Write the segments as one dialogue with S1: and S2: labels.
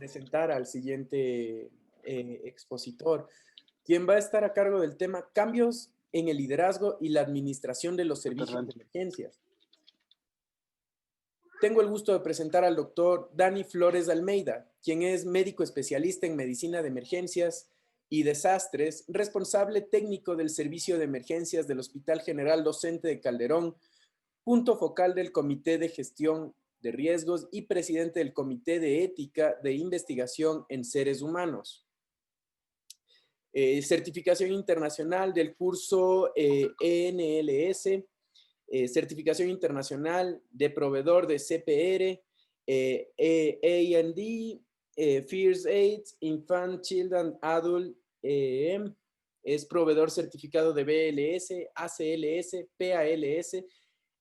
S1: presentar al siguiente expositor, quien va a estar a cargo del tema cambios en el liderazgo y la administración de los servicios de emergencias. Tengo el gusto de presentar al doctor Dani Flores Almeida, quien es médico especialista en medicina de emergencias y desastres, responsable técnico del servicio de emergencias del Hospital General Docente de Calderón, punto focal del Comité de Gestión de Riesgos y presidente del Comité de Ética de Investigación en Seres Humanos. Certificación internacional del curso ENLS, certificación internacional de proveedor de CPR, A&D, First Aid, Infant, Children, Adult, es proveedor certificado de BLS, ACLS, PALS,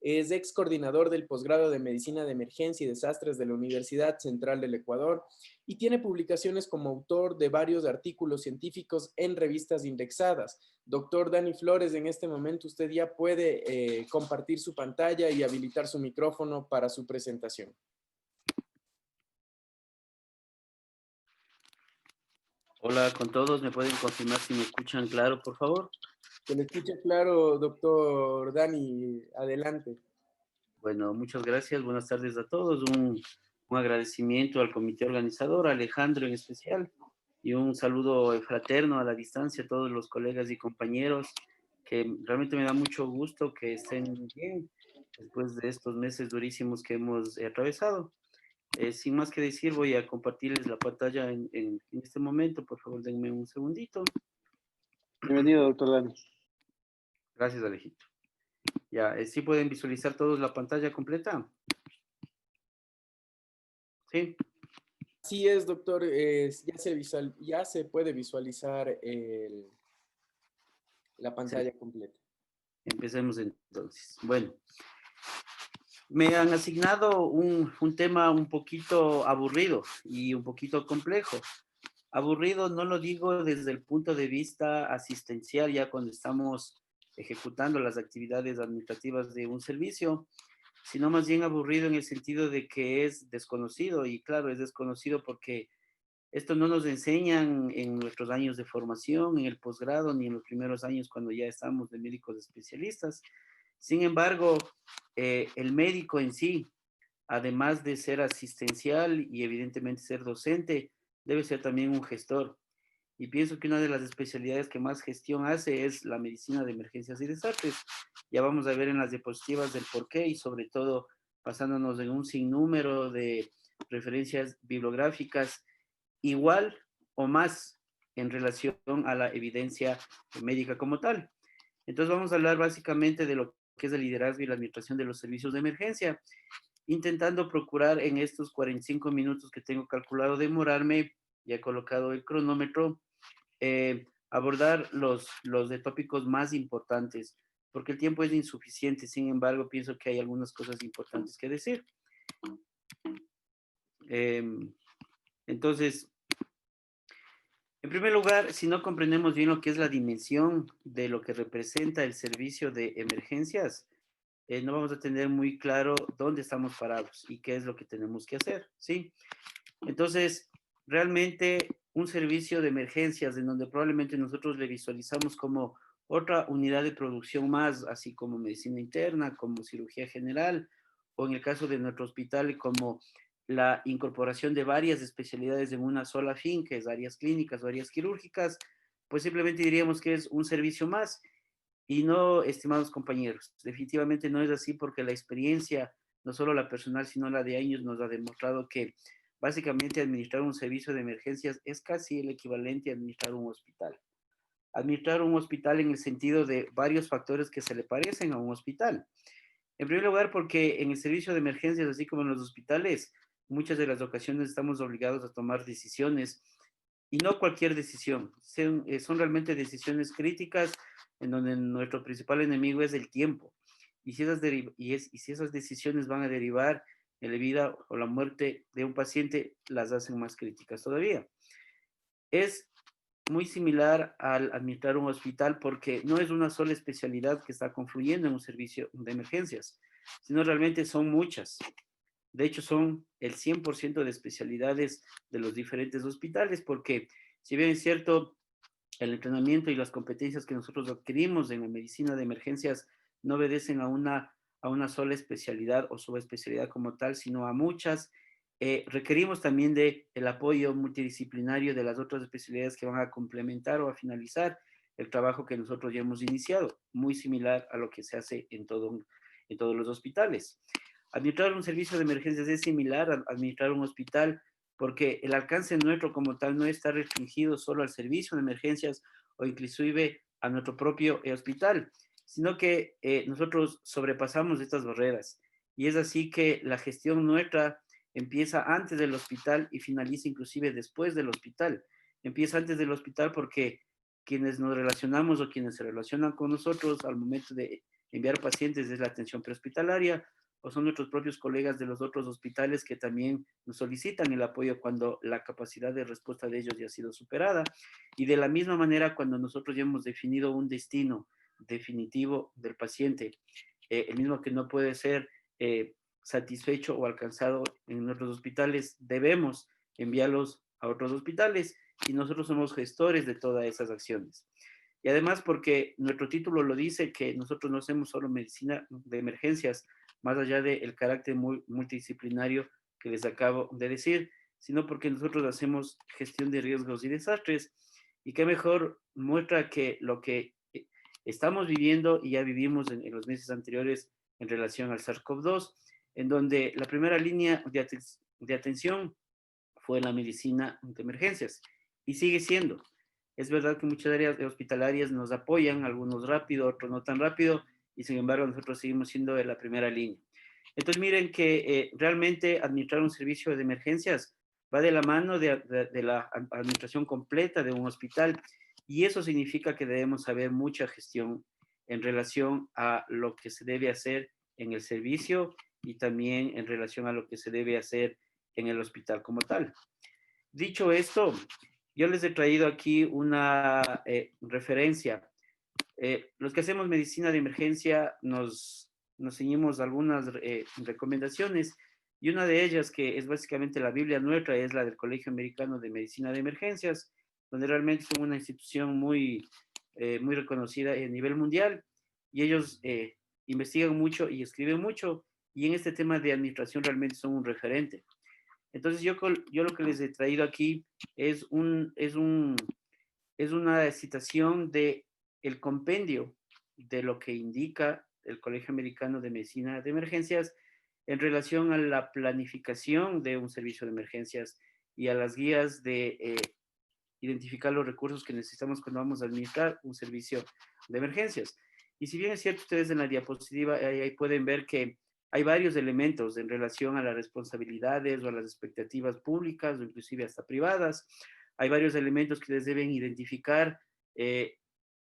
S1: es ex coordinador del posgrado de Medicina de Emergencia y Desastres de la Universidad Central del Ecuador y tiene publicaciones como autor de varios artículos científicos en revistas indexadas. Doctor Dani Flores, en este momento usted ya puede compartir su pantalla y habilitar su micrófono para su presentación.
S2: Hola con todos, ¿me pueden confirmar si me escuchan claro, por favor?
S1: Se le escucha claro, doctor Dani, adelante.
S2: Bueno, muchas gracias, buenas tardes a todos. Un agradecimiento al comité organizador, a Alejandro en especial, y un saludo fraterno a la distancia a todos los colegas y compañeros, que realmente me da mucho gusto que estén bien después de estos meses durísimos que hemos atravesado. Sin más que decir, voy a compartirles la pantalla en este momento. Por favor, denme un segundito.
S3: Bienvenido, doctor Dani.
S2: Gracias, Alejito. Ya, ¿sí pueden visualizar todos la pantalla completa? ¿Sí?
S1: Así es, doctor. Ya se puede visualizar la pantalla completa.
S2: Empecemos entonces. Bueno, me han asignado un tema un poquito aburrido y un poquito complejo. Aburrido no lo digo desde el punto de vista asistencial, ya cuando estamos ejecutando las actividades administrativas de un servicio, sino más bien aburrido en el sentido de que es desconocido, y claro, es desconocido porque esto no nos enseñan en nuestros años de formación, en el posgrado, ni en los primeros años cuando ya estamos de médicos especialistas. Sin embargo, el médico en sí, además de ser asistencial y evidentemente ser docente, debe ser también un gestor. Y pienso que una de las especialidades que más gestión hace es la medicina de emergencias y desastres. Ya vamos a ver en las diapositivas del porqué y sobre todo basándonos en un sinnúmero de referencias bibliográficas igual o más en relación a la evidencia médica como tal. Entonces vamos a hablar básicamente de lo que es el liderazgo y la administración de los servicios de emergencia, intentando procurar en estos 45 minutos que tengo calculado demorarme, ya he colocado el cronómetro, abordar los de tópicos más importantes, porque el tiempo es insuficiente. Sin embargo, pienso que hay algunas cosas importantes que decir. Entonces, en primer lugar, si no comprendemos bien lo que es la dimensión de lo que representa el servicio de emergencias, no vamos a tener muy claro dónde estamos parados y qué es lo que tenemos que hacer, ¿sí? Entonces, realmente un servicio de emergencias en donde probablemente nosotros le visualizamos como otra unidad de producción más, así como medicina interna, como cirugía general, o en el caso de nuestro hospital, como la incorporación de varias especialidades en una sola fin, que es áreas clínicas o áreas quirúrgicas, pues simplemente diríamos que es un servicio más. Y no, estimados compañeros, definitivamente no es así, porque la experiencia, no solo la personal, sino la de años, nos ha demostrado que básicamente administrar un servicio de emergencias es casi el equivalente a administrar un hospital. Administrar un hospital en el sentido de varios factores que se le parecen a un hospital. En primer lugar, porque en el servicio de emergencias, así como en los hospitales, muchas de las ocasiones estamos obligados a tomar decisiones, y no cualquier decisión. Son realmente decisiones críticas en donde nuestro principal enemigo es el tiempo. Y si esas decisiones van a derivar en la vida o la muerte de un paciente, las hacen más críticas todavía. Es muy similar al administrar un hospital, porque no es una sola especialidad que está confluyendo en un servicio de emergencias, sino realmente son muchas. De hecho, son el 100% de especialidades de los diferentes hospitales, porque si bien es cierto, el entrenamiento y las competencias que nosotros adquirimos en la medicina de emergencias no obedecen a una sola especialidad o subespecialidad como tal, sino a muchas. Requerimos también de el apoyo multidisciplinario de las otras especialidades que van a complementar o a finalizar el trabajo que nosotros ya hemos iniciado, muy similar a lo que se hace en todos los hospitales. Administrar un servicio de emergencias es similar a administrar un hospital, porque el alcance nuestro como tal no está restringido solo al servicio de emergencias o inclusive a nuestro propio hospital, sino que nosotros sobrepasamos estas barreras. Y es así que la gestión nuestra empieza antes del hospital y finaliza inclusive después del hospital. Empieza antes del hospital porque quienes nos relacionamos o quienes se relacionan con nosotros al momento de enviar pacientes es la atención prehospitalaria, o son nuestros propios colegas de los otros hospitales que también nos solicitan el apoyo cuando la capacidad de respuesta de ellos ya ha sido superada. Y de la misma manera, cuando nosotros ya hemos definido un destino definitivo del paciente, el mismo que no puede ser satisfecho o alcanzado en nuestros hospitales, debemos enviarlos a otros hospitales y nosotros somos gestores de todas esas acciones. Y además porque nuestro título lo dice que nosotros no hacemos solo medicina de emergencias, más allá del carácter multidisciplinario que les acabo de decir, sino porque nosotros hacemos gestión de riesgos y desastres. Y qué mejor muestra que lo que estamos viviendo y ya vivimos en los meses anteriores en relación al SARS-CoV-2, en donde la primera línea de atención fue la medicina de emergencias y sigue siendo. Es verdad que muchas áreas hospitalarias nos apoyan, algunos rápido, otros no tan rápido, y sin embargo nosotros seguimos siendo de la primera línea. Entonces miren que realmente administrar un servicio de emergencias va de la mano de la administración completa de un hospital y eso significa que debemos saber mucha gestión en relación a lo que se debe hacer en el servicio y también en relación a lo que se debe hacer en el hospital como tal. Dicho esto, yo les he traído aquí una referencia. Los que hacemos medicina de emergencia nos ceñimos a algunas recomendaciones y una de ellas, que es básicamente la Biblia nuestra, es la del Colegio Americano de Medicina de Emergencias, donde realmente son una institución muy reconocida a nivel mundial y ellos investigan mucho y escriben mucho y en este tema de administración realmente son un referente. Entonces yo lo que les he traído aquí es una citación de el compendio de lo que indica el Colegio Americano de Medicina de Emergencias en relación a la planificación de un servicio de emergencias y a las guías de identificar los recursos que necesitamos cuando vamos a administrar un servicio de emergencias. Y si bien es cierto, ustedes en la diapositiva ahí pueden ver que hay varios elementos en relación a las responsabilidades o a las expectativas públicas o inclusive hasta privadas. Hay varios elementos que les deben identificar,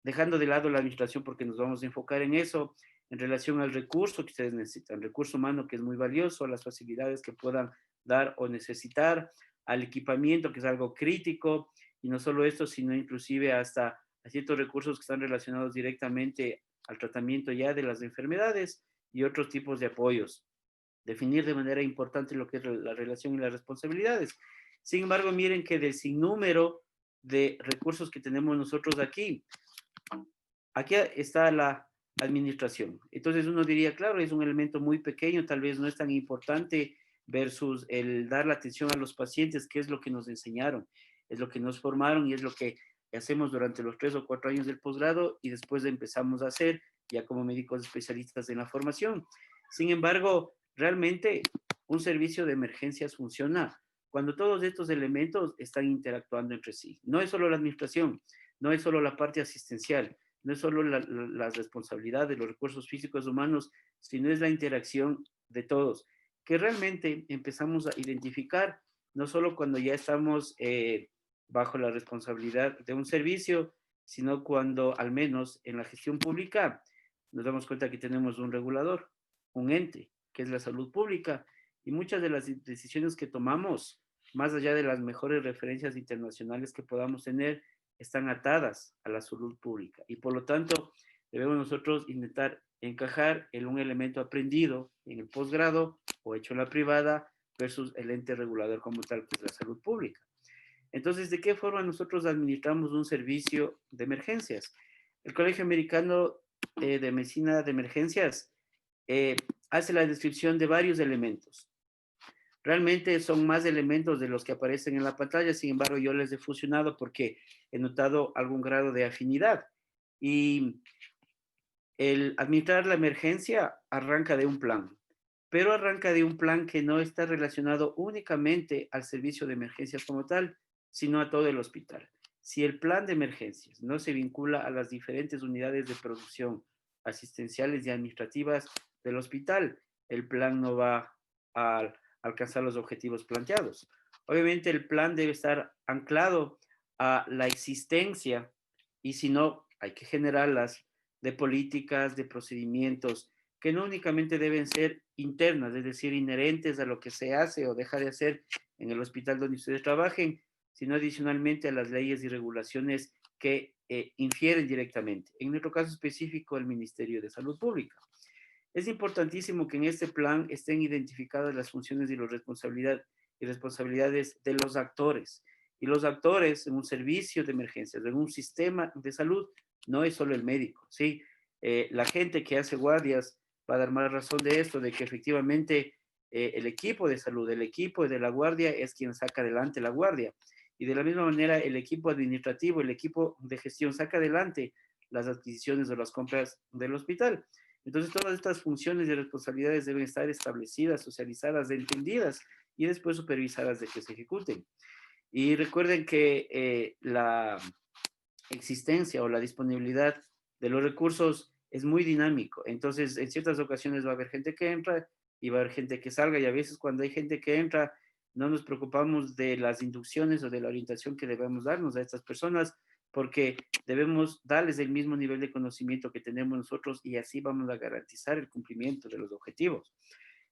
S2: dejando de lado la administración porque nos vamos a enfocar en eso, en relación al recurso que ustedes necesitan, recurso humano que es muy valioso, a las facilidades que puedan dar o necesitar, al equipamiento que es algo crítico, y no solo esto, sino inclusive hasta a ciertos recursos que están relacionados directamente al tratamiento ya de las enfermedades y otros tipos de apoyos. Definir de manera importante lo que es la relación y las responsabilidades. Sin embargo, miren que del sinnúmero de recursos que tenemos nosotros aquí está la administración. Entonces uno diría, claro, es un elemento muy pequeño, tal vez no es tan importante versus el dar la atención a los pacientes, que es lo que nos enseñaron, es lo que nos formaron y es lo que hacemos durante los 3 o 4 años del posgrado y después empezamos a hacer ya como médicos especialistas en la formación. Sin embargo, realmente un servicio de emergencias funciona cuando todos estos elementos están interactuando entre sí. No es solo la administración, no es solo la parte asistencial, no es solo la responsabilidad de los recursos físicos humanos, sino es la interacción de todos, que realmente empezamos a identificar, no solo cuando ya estamos bajo la responsabilidad de un servicio, sino cuando al menos en la gestión pública nos damos cuenta que tenemos un regulador, un ente, que es la salud pública, y muchas de las decisiones que tomamos, más allá de las mejores referencias internacionales que podamos tener, están atadas a la salud pública. Y por lo tanto, debemos nosotros intentar encajar en un elemento aprendido en el posgrado o hecho en la privada versus el ente regulador como tal, que es la salud pública. Entonces, ¿de qué forma nosotros administramos un servicio de emergencias? El Colegio Americano de Medicina de Emergencias eh, hace la descripción de varios elementos. Realmente son más elementos de los que aparecen en la pantalla, sin embargo yo les he fusionado porque he notado algún grado de afinidad. Y el administrar la emergencia arranca de un plan, pero arranca de un plan que no está relacionado únicamente al servicio de emergencias como tal, sino a todo el hospital. Si el plan de emergencias no se vincula a las diferentes unidades de producción asistenciales y administrativas del hospital, el plan no va a alcanzar los objetivos planteados. Obviamente el plan debe estar anclado a la existencia y si no, hay que generarlas de políticas, de procedimientos que no únicamente deben ser internas, es decir, inherentes a lo que se hace o deja de hacer en el hospital donde ustedes trabajen, sino adicionalmente a las leyes y regulaciones que infieren directamente. En nuestro caso específico, el Ministerio de Salud Pública. Es importantísimo que en este plan estén identificadas las funciones y las responsabilidades de los actores. Y los actores en un servicio de emergencias, en un sistema de salud, no es solo el médico, ¿sí? La gente que hace guardias va a dar más razón de esto, de que efectivamente el equipo de salud, el equipo de la guardia es quien saca adelante la guardia. Y de la misma manera, el equipo administrativo, el equipo de gestión saca adelante las adquisiciones o las compras del hospital. Entonces, todas estas funciones y responsabilidades deben estar establecidas, socializadas, entendidas y después supervisadas de que se ejecuten. Y recuerden que la existencia o la disponibilidad de los recursos es muy dinámico. Entonces, en ciertas ocasiones va a haber gente que entra y va a haber gente que salga y a veces cuando hay gente que entra, no nos preocupamos de las inducciones o de la orientación que debemos darnos a estas personas porque debemos darles el mismo nivel de conocimiento que tenemos nosotros y así vamos a garantizar el cumplimiento de los objetivos.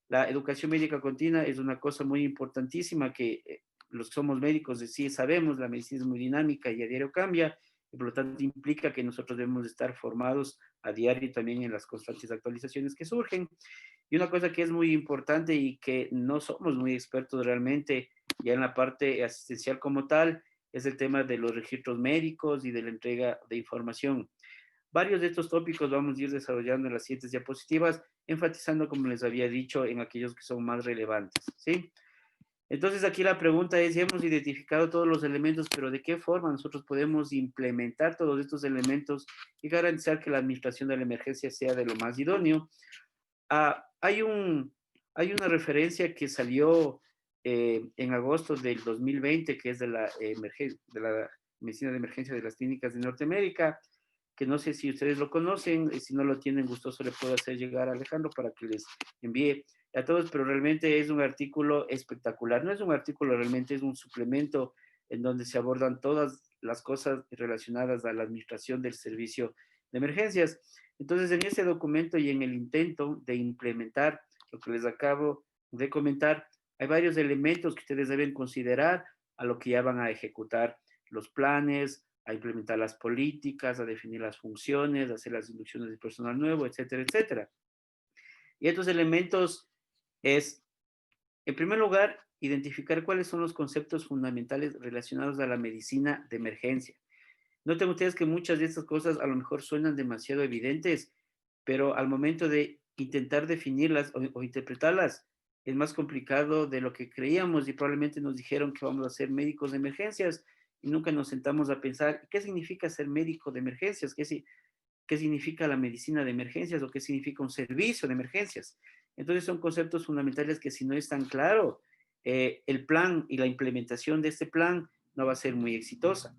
S2: La educación médica continua es una cosa muy importantísima que los que somos médicos sí sabemos, la medicina es muy dinámica y a diario cambia, y por lo tanto implica que nosotros debemos estar formados a diario también en las constantes actualizaciones que surgen. Y una cosa que es muy importante y que no somos muy expertos realmente ya en la parte asistencial como tal, es el tema de los registros médicos y de la entrega de información. Varios de estos tópicos vamos a ir desarrollando en las siguientes diapositivas, enfatizando, como les había dicho, en aquellos que son más relevantes, ¿sí? Entonces aquí la pregunta es, ya hemos identificado todos los elementos, pero ¿de qué forma nosotros podemos implementar todos estos elementos y garantizar que la administración de la emergencia sea de lo más idóneo? Hay una referencia que salió en agosto del 2020, que es de la medicina de emergencia de las clínicas de Norteamérica, que no sé si ustedes lo conocen, si no lo tienen gustoso le puedo hacer llegar a Alejandro para que les envíe a todos, pero realmente es un artículo espectacular. No es un artículo, realmente es un suplemento en donde se abordan todas las cosas relacionadas a la administración del servicio de emergencias. Entonces, en ese documento y en el intento de implementar lo que les acabo de comentar, hay varios elementos que ustedes deben considerar a lo que ya van a ejecutar los planes, a implementar las políticas, a definir las funciones, a hacer las inducciones de personal nuevo, etcétera, etcétera. Y estos elementos es, en primer lugar, identificar cuáles son los conceptos fundamentales relacionados a la medicina de emergencia. Noten ustedes que muchas de estas cosas a lo mejor suenan demasiado evidentes, pero al momento de intentar definirlas o interpretarlas, es más complicado de lo que creíamos y probablemente nos dijeron que vamos a ser médicos de emergencias y nunca nos sentamos a pensar qué significa ser médico de emergencias, qué significa la medicina de emergencias o qué significa un servicio de emergencias. Entonces son conceptos fundamentales que si no están claro, el plan y la implementación de este plan no va a ser muy exitosa.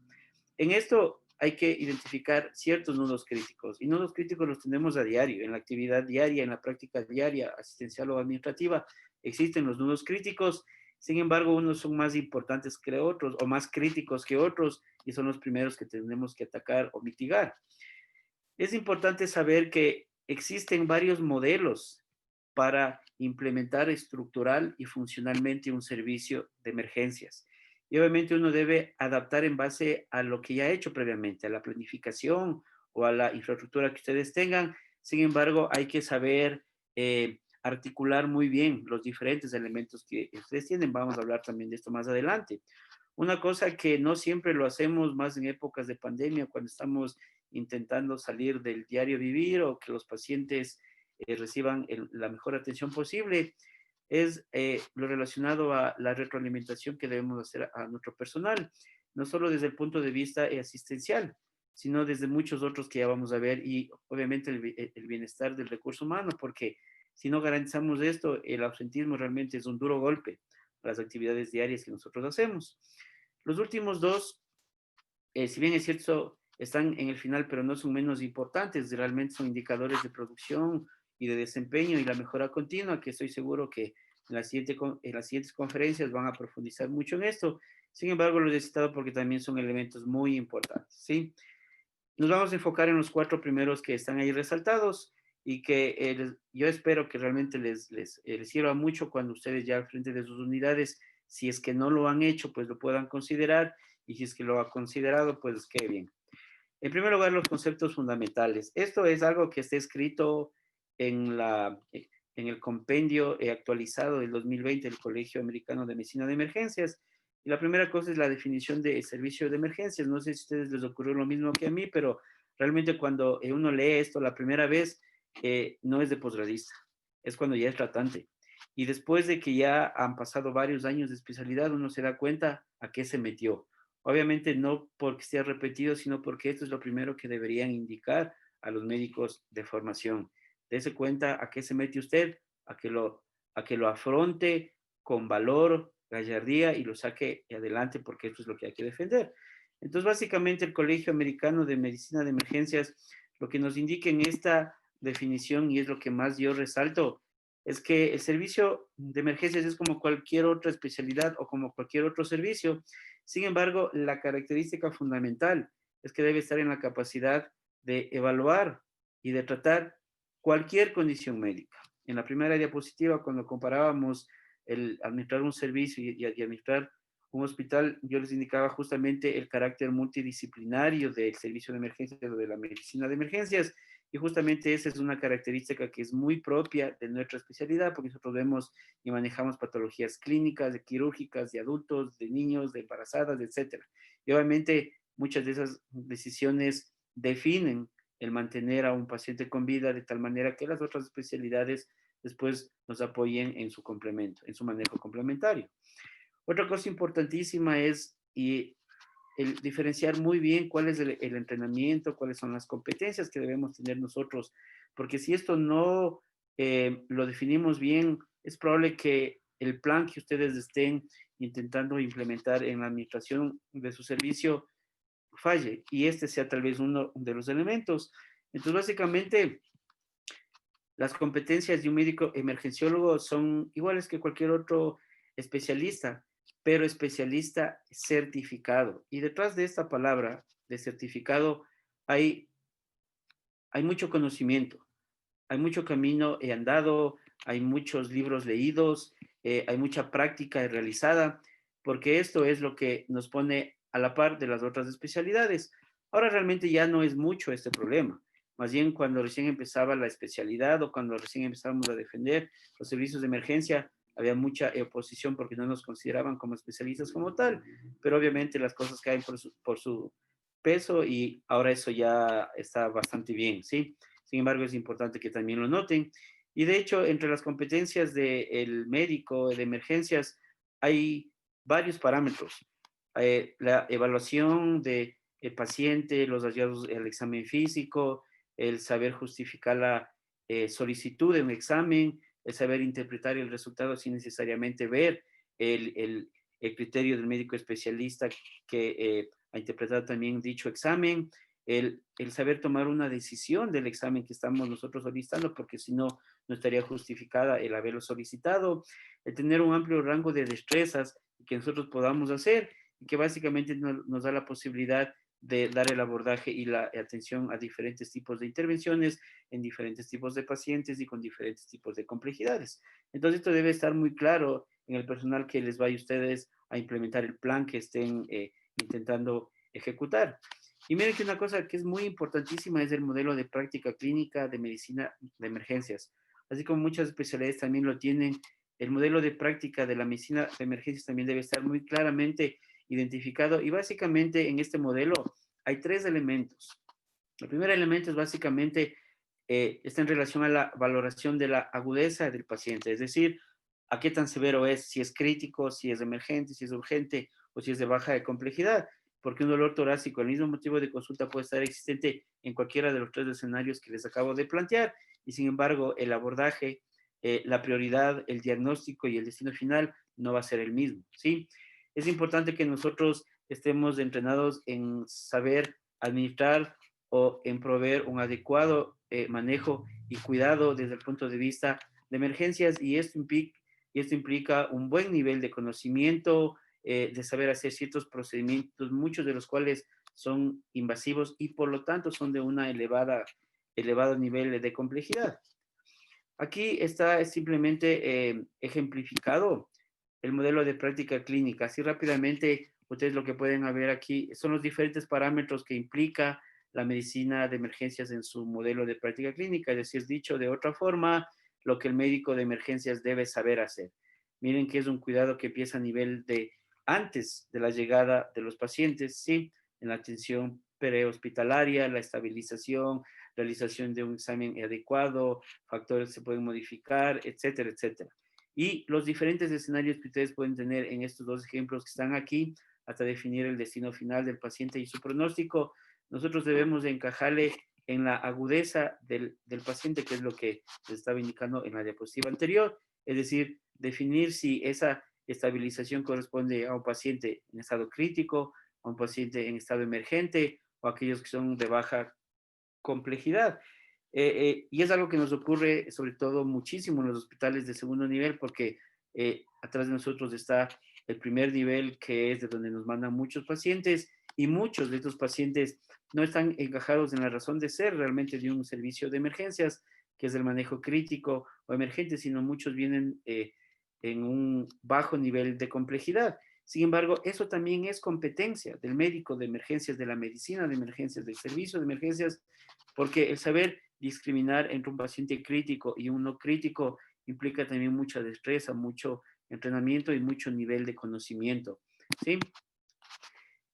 S2: En esto hay que identificar ciertos nudos críticos y nudos críticos los tenemos a diario, en la actividad diaria, en la práctica diaria, asistencial o administrativa, existen los nudos críticos, sin embargo, unos son más importantes que otros o más críticos que otros y son los primeros que tenemos que atacar o mitigar. Es importante saber que existen varios modelos para implementar estructural y funcionalmente un servicio de emergencias. Y obviamente uno debe adaptar en base a lo que ya ha hecho previamente, a la planificación o a la infraestructura que ustedes tengan. Sin embargo, hay que saber articular muy bien los diferentes elementos que ustedes tienen. Vamos a hablar también de esto más adelante. Una cosa que no siempre lo hacemos, más en épocas de pandemia, cuando estamos intentando salir del diario vivir o que los pacientes reciban la mejor atención posible, es lo relacionado a la retroalimentación que debemos hacer a nuestro personal, no solo desde el punto de vista asistencial, sino desde muchos otros que ya vamos a ver, y obviamente el bienestar del recurso humano, porque si no garantizamos esto, el ausentismo realmente es un duro golpe a las actividades diarias que nosotros hacemos. Los últimos dos, si bien es cierto, están en el final, pero no son menos importantes, realmente son indicadores de producción y de desempeño y la mejora continua, que estoy seguro que en las siguientes conferencias van a profundizar mucho en esto. Sin embargo, los he citado porque también son elementos muy importantes, ¿sí? Nos vamos a enfocar en los 4 primeros que están ahí resaltados y que yo espero que realmente les sirva mucho cuando ustedes ya al frente de sus unidades, si es que no lo han hecho, pues lo puedan considerar, y si es que lo ha considerado, pues qué bien. En primer lugar, los conceptos fundamentales. Esto es algo que está escrito en el compendio actualizado del 2020 del Colegio Americano de Medicina de Emergencias. Y la primera cosa es la definición de servicio de emergencias. No sé si a ustedes les ocurrió lo mismo que a mí, pero realmente cuando uno lee esto la primera vez, no es de posgradista, es cuando ya es tratante. Y después de que ya han pasado varios años de especialidad, uno se da cuenta a qué se metió. Obviamente no porque esté repetido, sino porque esto es lo primero que deberían indicar a los médicos de formación. Dese cuenta a qué se mete usted, a que lo afronte con valor, gallardía y lo saque adelante, porque esto es lo que hay que defender. Entonces, básicamente, el Colegio Americano de Medicina de Emergencias, lo que nos indica en esta definición, y es lo que más yo resalto, es que el servicio de emergencias es como cualquier otra especialidad o como cualquier otro servicio. Sin embargo, la característica fundamental es que debe estar en la capacidad de evaluar y de tratar cualquier condición médica. En la primera diapositiva, cuando comparábamos el administrar un servicio y administrar un hospital, yo les indicaba justamente el carácter multidisciplinario del servicio de emergencias o de la medicina de emergencias, y justamente esa es una característica que es muy propia de nuestra especialidad, porque nosotros vemos y manejamos patologías clínicas, de quirúrgicas, de adultos, de niños, de embarazadas, etc. Y obviamente muchas de esas decisiones definen el mantener a un paciente con vida de tal manera que las otras especialidades después nos apoyen en su complemento, en su manejo complementario. Otra cosa importantísima es el diferenciar muy bien cuál es el entrenamiento, cuáles son las competencias que debemos tener nosotros, porque si esto no lo definimos bien, es probable que el plan que ustedes estén intentando implementar en la administración de su servicio falle, y este sea tal vez uno de los elementos. Entonces, básicamente, las competencias de un médico emergenciólogo son iguales que cualquier otro especialista, pero especialista certificado. Y detrás de esta palabra de certificado hay, hay mucho conocimiento, hay mucho camino andado, hay muchos libros leídos, hay mucha práctica realizada, porque esto es lo que nos pone a la par de las otras especialidades. Ahora realmente ya no es mucho este problema. Más bien cuando recién empezaba la especialidad o cuando recién empezábamos a defender los servicios de emergencia, había mucha oposición porque no nos consideraban como especialistas como tal, pero obviamente las cosas caen por su peso y ahora eso ya está bastante bien, ¿sí? Sin embargo, es importante que también lo noten. Y de hecho, entre las competencias del médico de emergencias hay varios parámetros. La evaluación del paciente, los hallazgos, el examen físico, el saber justificar la solicitud de un examen, el saber interpretar el resultado sin necesariamente ver el criterio del médico especialista que ha interpretado también dicho examen, el saber tomar una decisión del examen que estamos nosotros solicitando, porque si no, no estaría justificada el haberlo solicitado, el tener un amplio rango de destrezas que nosotros podamos hacer y que básicamente nos da la posibilidad de dar el abordaje y la atención a diferentes tipos de intervenciones en diferentes tipos de pacientes y con diferentes tipos de complejidades. Entonces, esto debe estar muy claro en el personal que les vaya a ustedes a implementar el plan que estén intentando ejecutar. Y miren que una cosa que es muy importantísima es el modelo de práctica clínica de medicina de emergencias. así como muchas especialidades también lo tienen, el modelo de práctica de la medicina de emergencias también debe estar muy claramente identificado. Y básicamente en este modelo hay tres elementos. El primer elemento es básicamente, está en relación a la valoración de la agudeza del paciente, es decir, a qué tan severo es, si es crítico, si es emergente, si es urgente o si es de baja de complejidad, porque un dolor torácico, el mismo motivo de consulta puede estar existente en cualquiera de los tres escenarios que les acabo de plantear, y sin embargo el abordaje, la prioridad, el diagnóstico y el destino final no va a ser el mismo, ¿sí? Es importante que nosotros estemos entrenados en saber administrar o en proveer un adecuado manejo y cuidado desde el punto de vista de emergencias, y esto implica un buen nivel de conocimiento, de saber hacer ciertos procedimientos, muchos de los cuales son invasivos y por lo tanto son de una elevado nivel de complejidad. Aquí está simplemente ejemplificado el modelo de práctica clínica. Así rápidamente, ustedes lo que pueden ver aquí son los diferentes parámetros que implica la medicina de emergencias en su modelo de práctica clínica. Es decir, dicho de otra forma, lo que el médico de emergencias debe saber hacer. Miren que es un cuidado que empieza a nivel de antes de la llegada de los pacientes, ¿sí? En la atención prehospitalaria, la estabilización, realización de un examen adecuado, factores se pueden modificar, etcétera, etcétera. Y los diferentes escenarios que ustedes pueden tener en estos dos ejemplos que están aquí, hasta definir el destino final del paciente y su pronóstico, nosotros debemos encajarle en la agudeza del paciente, que es lo que les estaba indicando en la diapositiva anterior, es decir, definir si esa estabilización corresponde a un paciente en estado crítico, a un paciente en estado emergente o a aquellos que son de baja complejidad. Y es algo que nos ocurre sobre todo muchísimo en los hospitales de segundo nivel, porque atrás de nosotros está el primer nivel, que es de donde nos mandan muchos pacientes, y muchos de estos pacientes no están encajados en la razón de ser realmente de un servicio de emergencias, que es el manejo crítico o emergente, sino muchos vienen en un bajo nivel de complejidad. Sin embargo, eso también es competencia del médico de emergencias, de la medicina de emergencias, del servicio de emergencias, porque el saber discriminar entre un paciente crítico y un no crítico implica también mucha destreza, mucho entrenamiento y mucho nivel de conocimiento, ¿sí?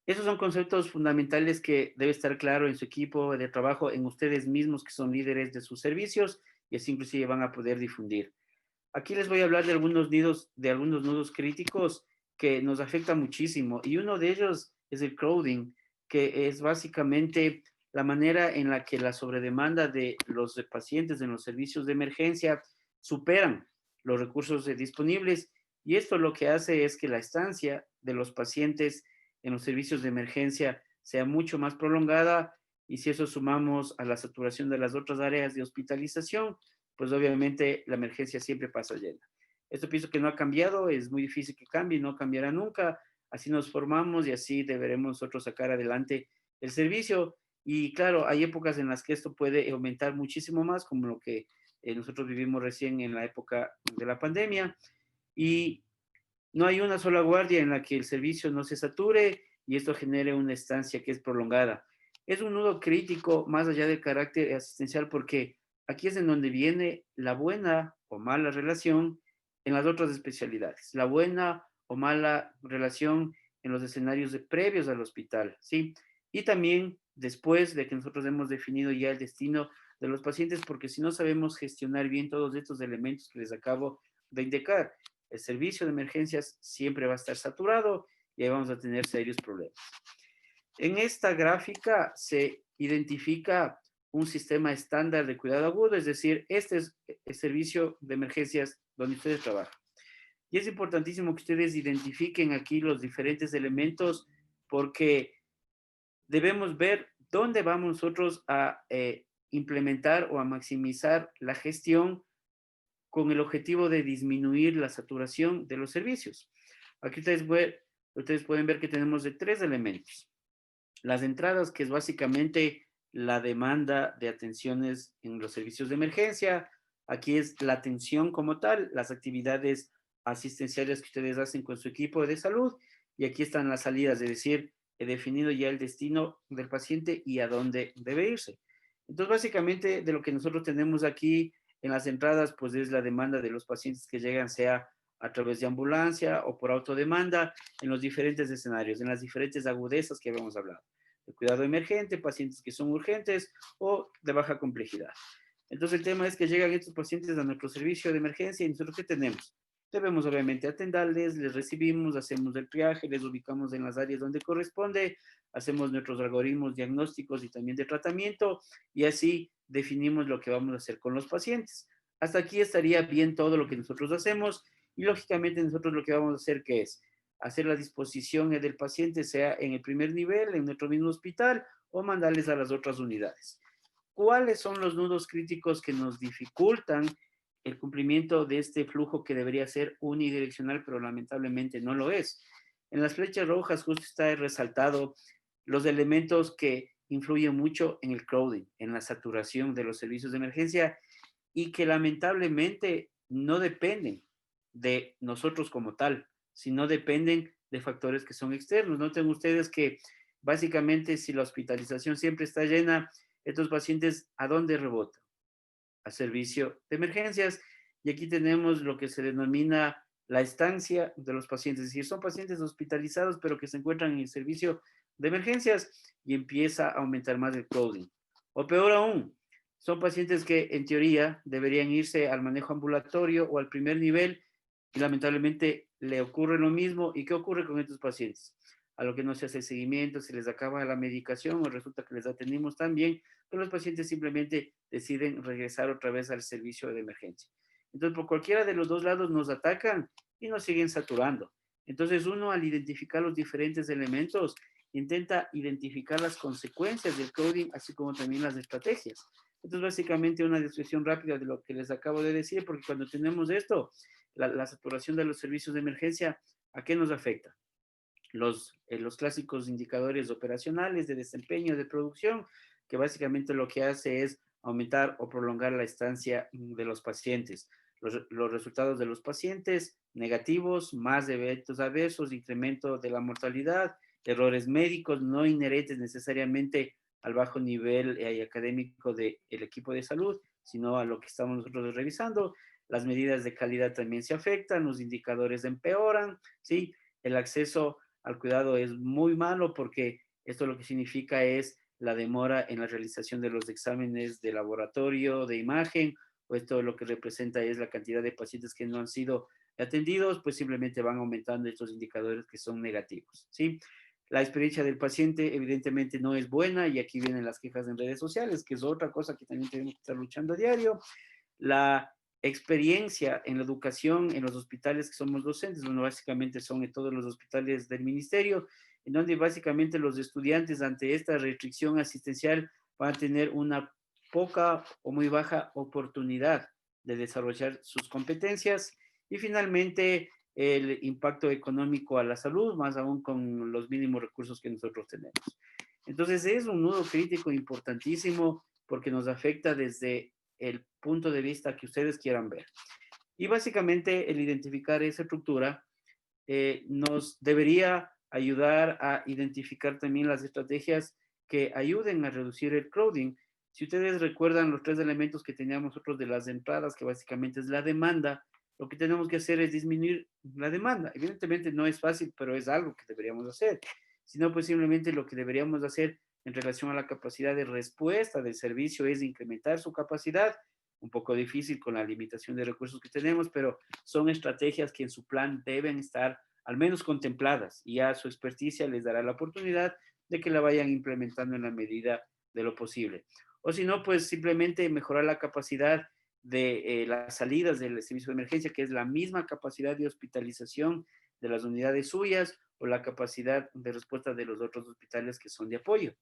S2: Esos son conceptos fundamentales que debe estar claro en su equipo de trabajo, en ustedes mismos que son líderes de sus servicios, y así inclusive van a poder difundir. Aquí les voy a hablar de algunos nudos críticos que nos afectan muchísimo, y uno de ellos es el crowding, que es básicamente la manera en la que la sobredemanda de los pacientes en los servicios de emergencia superan los recursos disponibles, y esto lo que hace es que la estancia de los pacientes en los servicios de emergencia sea mucho más prolongada, y si eso sumamos a la saturación de las otras áreas de hospitalización, pues obviamente la emergencia siempre pasa llena. Esto pienso que no ha cambiado, es muy difícil que cambie, no cambiará nunca. Así nos formamos y así deberemos nosotros sacar adelante el servicio. Y claro, hay épocas en las que esto puede aumentar muchísimo más, como lo que nosotros vivimos recién en la época de la pandemia. Y no hay una sola guardia en la que el servicio no se sature y esto genere una estancia que es prolongada. Es un nudo crítico más allá del carácter asistencial, porque aquí es en donde viene la buena o mala relación en las otras especialidades, la buena o mala relación en los escenarios previos al hospital, ¿sí? Y también después de que nosotros hemos definido ya el destino de los pacientes, porque si no sabemos gestionar bien todos estos elementos que les acabo de indicar, el servicio de emergencias siempre va a estar saturado y ahí vamos a tener serios problemas. En esta gráfica se identifica un sistema estándar de cuidado agudo, es decir, este es el servicio de emergencias donde ustedes trabajan. Y es importantísimo que ustedes identifiquen aquí los diferentes elementos, porque debemos ver dónde vamos nosotros a implementar o a maximizar la gestión con el objetivo de disminuir la saturación de los servicios. Aquí ustedes pueden ver que tenemos de tres elementos. Las entradas, que es básicamente la demanda de atenciones en los servicios de emergencia. Aquí es la atención como tal, las actividades asistenciales que ustedes hacen con su equipo de salud. Y aquí están las salidas, es decir, he definido ya el destino del paciente y a dónde debe irse. Entonces, básicamente, de lo que nosotros tenemos aquí En las entradas, pues es la demanda de los pacientes que llegan, sea a través de ambulancia o por autodemanda, en los diferentes escenarios, en las diferentes agudezas que habíamos hablado. De cuidado emergente, pacientes que son urgentes o de baja complejidad. Entonces el tema es que llegan estos pacientes a nuestro servicio de emergencia y nosotros ¿qué tenemos? Debemos obviamente atenderles, les recibimos, hacemos el triaje, les ubicamos en las áreas donde corresponde, hacemos nuestros algoritmos diagnósticos y también de tratamiento y así definimos lo que vamos a hacer con los pacientes. Hasta aquí estaría bien todo lo que nosotros hacemos y lógicamente nosotros lo que vamos a hacer ¿qué es? Hacer la disposición del paciente sea en el primer nivel, en nuestro mismo hospital o mandarles a las otras unidades. ¿Cuáles son los nudos críticos que nos dificultan el cumplimiento de este flujo que debería ser unidireccional, pero lamentablemente no lo es? En las flechas rojas justo está resaltado los elementos que influyen mucho en el crowding, en la saturación de los servicios de emergencia y que lamentablemente no dependen de nosotros como tal, sino dependen de factores que son externos. Noten ustedes que básicamente si la hospitalización siempre está llena, estos pacientes, ¿a dónde rebotan? A servicio de emergencias. Y aquí tenemos lo que se denomina la estancia de los pacientes. Es decir, son pacientes hospitalizados, pero que se encuentran en el servicio de emergencias y empieza a aumentar más el crowding. O peor aún, son pacientes que en teoría deberían irse al manejo ambulatorio o al primer nivel y lamentablemente le ocurre lo mismo. ¿Y qué ocurre con estos pacientes? A lo que no se hace seguimiento, se les acaba la medicación o resulta que les atendimos tan bien, pero los pacientes simplemente deciden regresar otra vez al servicio de emergencia. Entonces, por cualquiera de los dos lados nos atacan y nos siguen saturando. Entonces, uno al identificar los diferentes elementos, intenta identificar las consecuencias del coding, así como también las estrategias. Entonces, básicamente una descripción rápida de lo que les acabo de decir, porque cuando tenemos esto, la saturación de los servicios de emergencia, ¿a qué nos afecta? Los clásicos indicadores operacionales de desempeño, de producción, que básicamente lo que hace es aumentar o prolongar la estancia de los pacientes. Los resultados de los pacientes negativos, más eventos adversos, incremento de la mortalidad, errores médicos no inherentes necesariamente al bajo nivel académico del equipo de salud, sino a lo que estamos nosotros revisando. Las medidas de calidad también se afectan, los indicadores empeoran, ¿sí? El acceso al cuidado es muy malo porque esto lo que significa es la demora en la realización de los exámenes de laboratorio, de imagen, o esto lo que representa es la cantidad de pacientes que no han sido atendidos, pues simplemente van aumentando estos indicadores que son negativos, ¿sí? La experiencia del paciente evidentemente no es buena y aquí vienen las quejas en redes sociales, que es otra cosa que también tenemos que estar luchando a diario. La experiencia en la educación en los hospitales que somos docentes, bueno, básicamente son en todos los hospitales del ministerio, en donde básicamente los estudiantes ante esta restricción asistencial van a tener una poca o muy baja oportunidad de desarrollar sus competencias y finalmente el impacto económico a la salud, más aún con los mínimos recursos que nosotros tenemos. Entonces es un nudo crítico importantísimo porque nos afecta desde el punto de vista que ustedes quieran ver. Y básicamente el identificar esa estructura nos debería ayudar a identificar también las estrategias que ayuden a reducir el crowding. Si ustedes recuerdan los tres elementos que teníamos nosotros de las entradas, que básicamente es la demanda, lo que tenemos que hacer es disminuir la demanda. Evidentemente no es fácil, pero es algo que deberíamos hacer. Si no, pues simplemente lo que deberíamos hacer en relación a la capacidad de respuesta del servicio es incrementar su capacidad, un poco difícil con la limitación de recursos que tenemos, pero son estrategias que en su plan deben estar al menos contempladas y a su experticia les dará la oportunidad de que la vayan implementando en la medida de lo posible. O si no, pues simplemente mejorar la capacidad de las salidas del servicio de emergencia, que es la misma capacidad de hospitalización de las unidades suyas o la capacidad de respuesta de los otros hospitales que son de apoyo.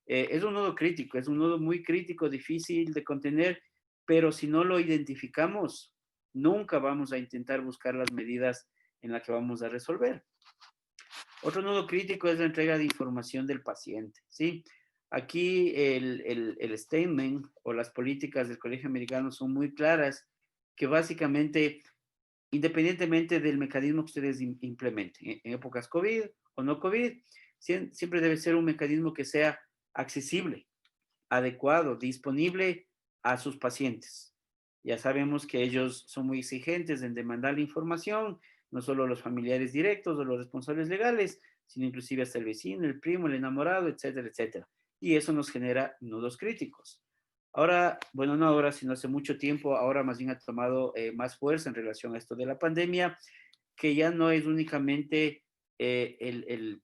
S2: Es un nodo crítico, es un nodo muy crítico, difícil de contener, pero si no lo identificamos, nunca vamos a intentar buscar las medidas en las que vamos a resolver. Otro nodo crítico es la entrega de información del paciente, ¿sí? Aquí el statement o las políticas del Colegio Americano son muy claras, que básicamente, independientemente del mecanismo que ustedes implementen, en épocas COVID o no COVID, siempre debe ser un mecanismo que sea accesible, adecuado, disponible a sus pacientes. Ya sabemos que ellos son muy exigentes en demandar la información, no solo los familiares directos o los responsables legales, sino inclusive hasta el vecino, el primo, el enamorado, etcétera, etcétera. Y eso nos genera nudos críticos. Ahora, bueno, no ahora, sino hace mucho tiempo, ahora más bien ha tomado más fuerza en relación a esto de la pandemia, que ya no es únicamente el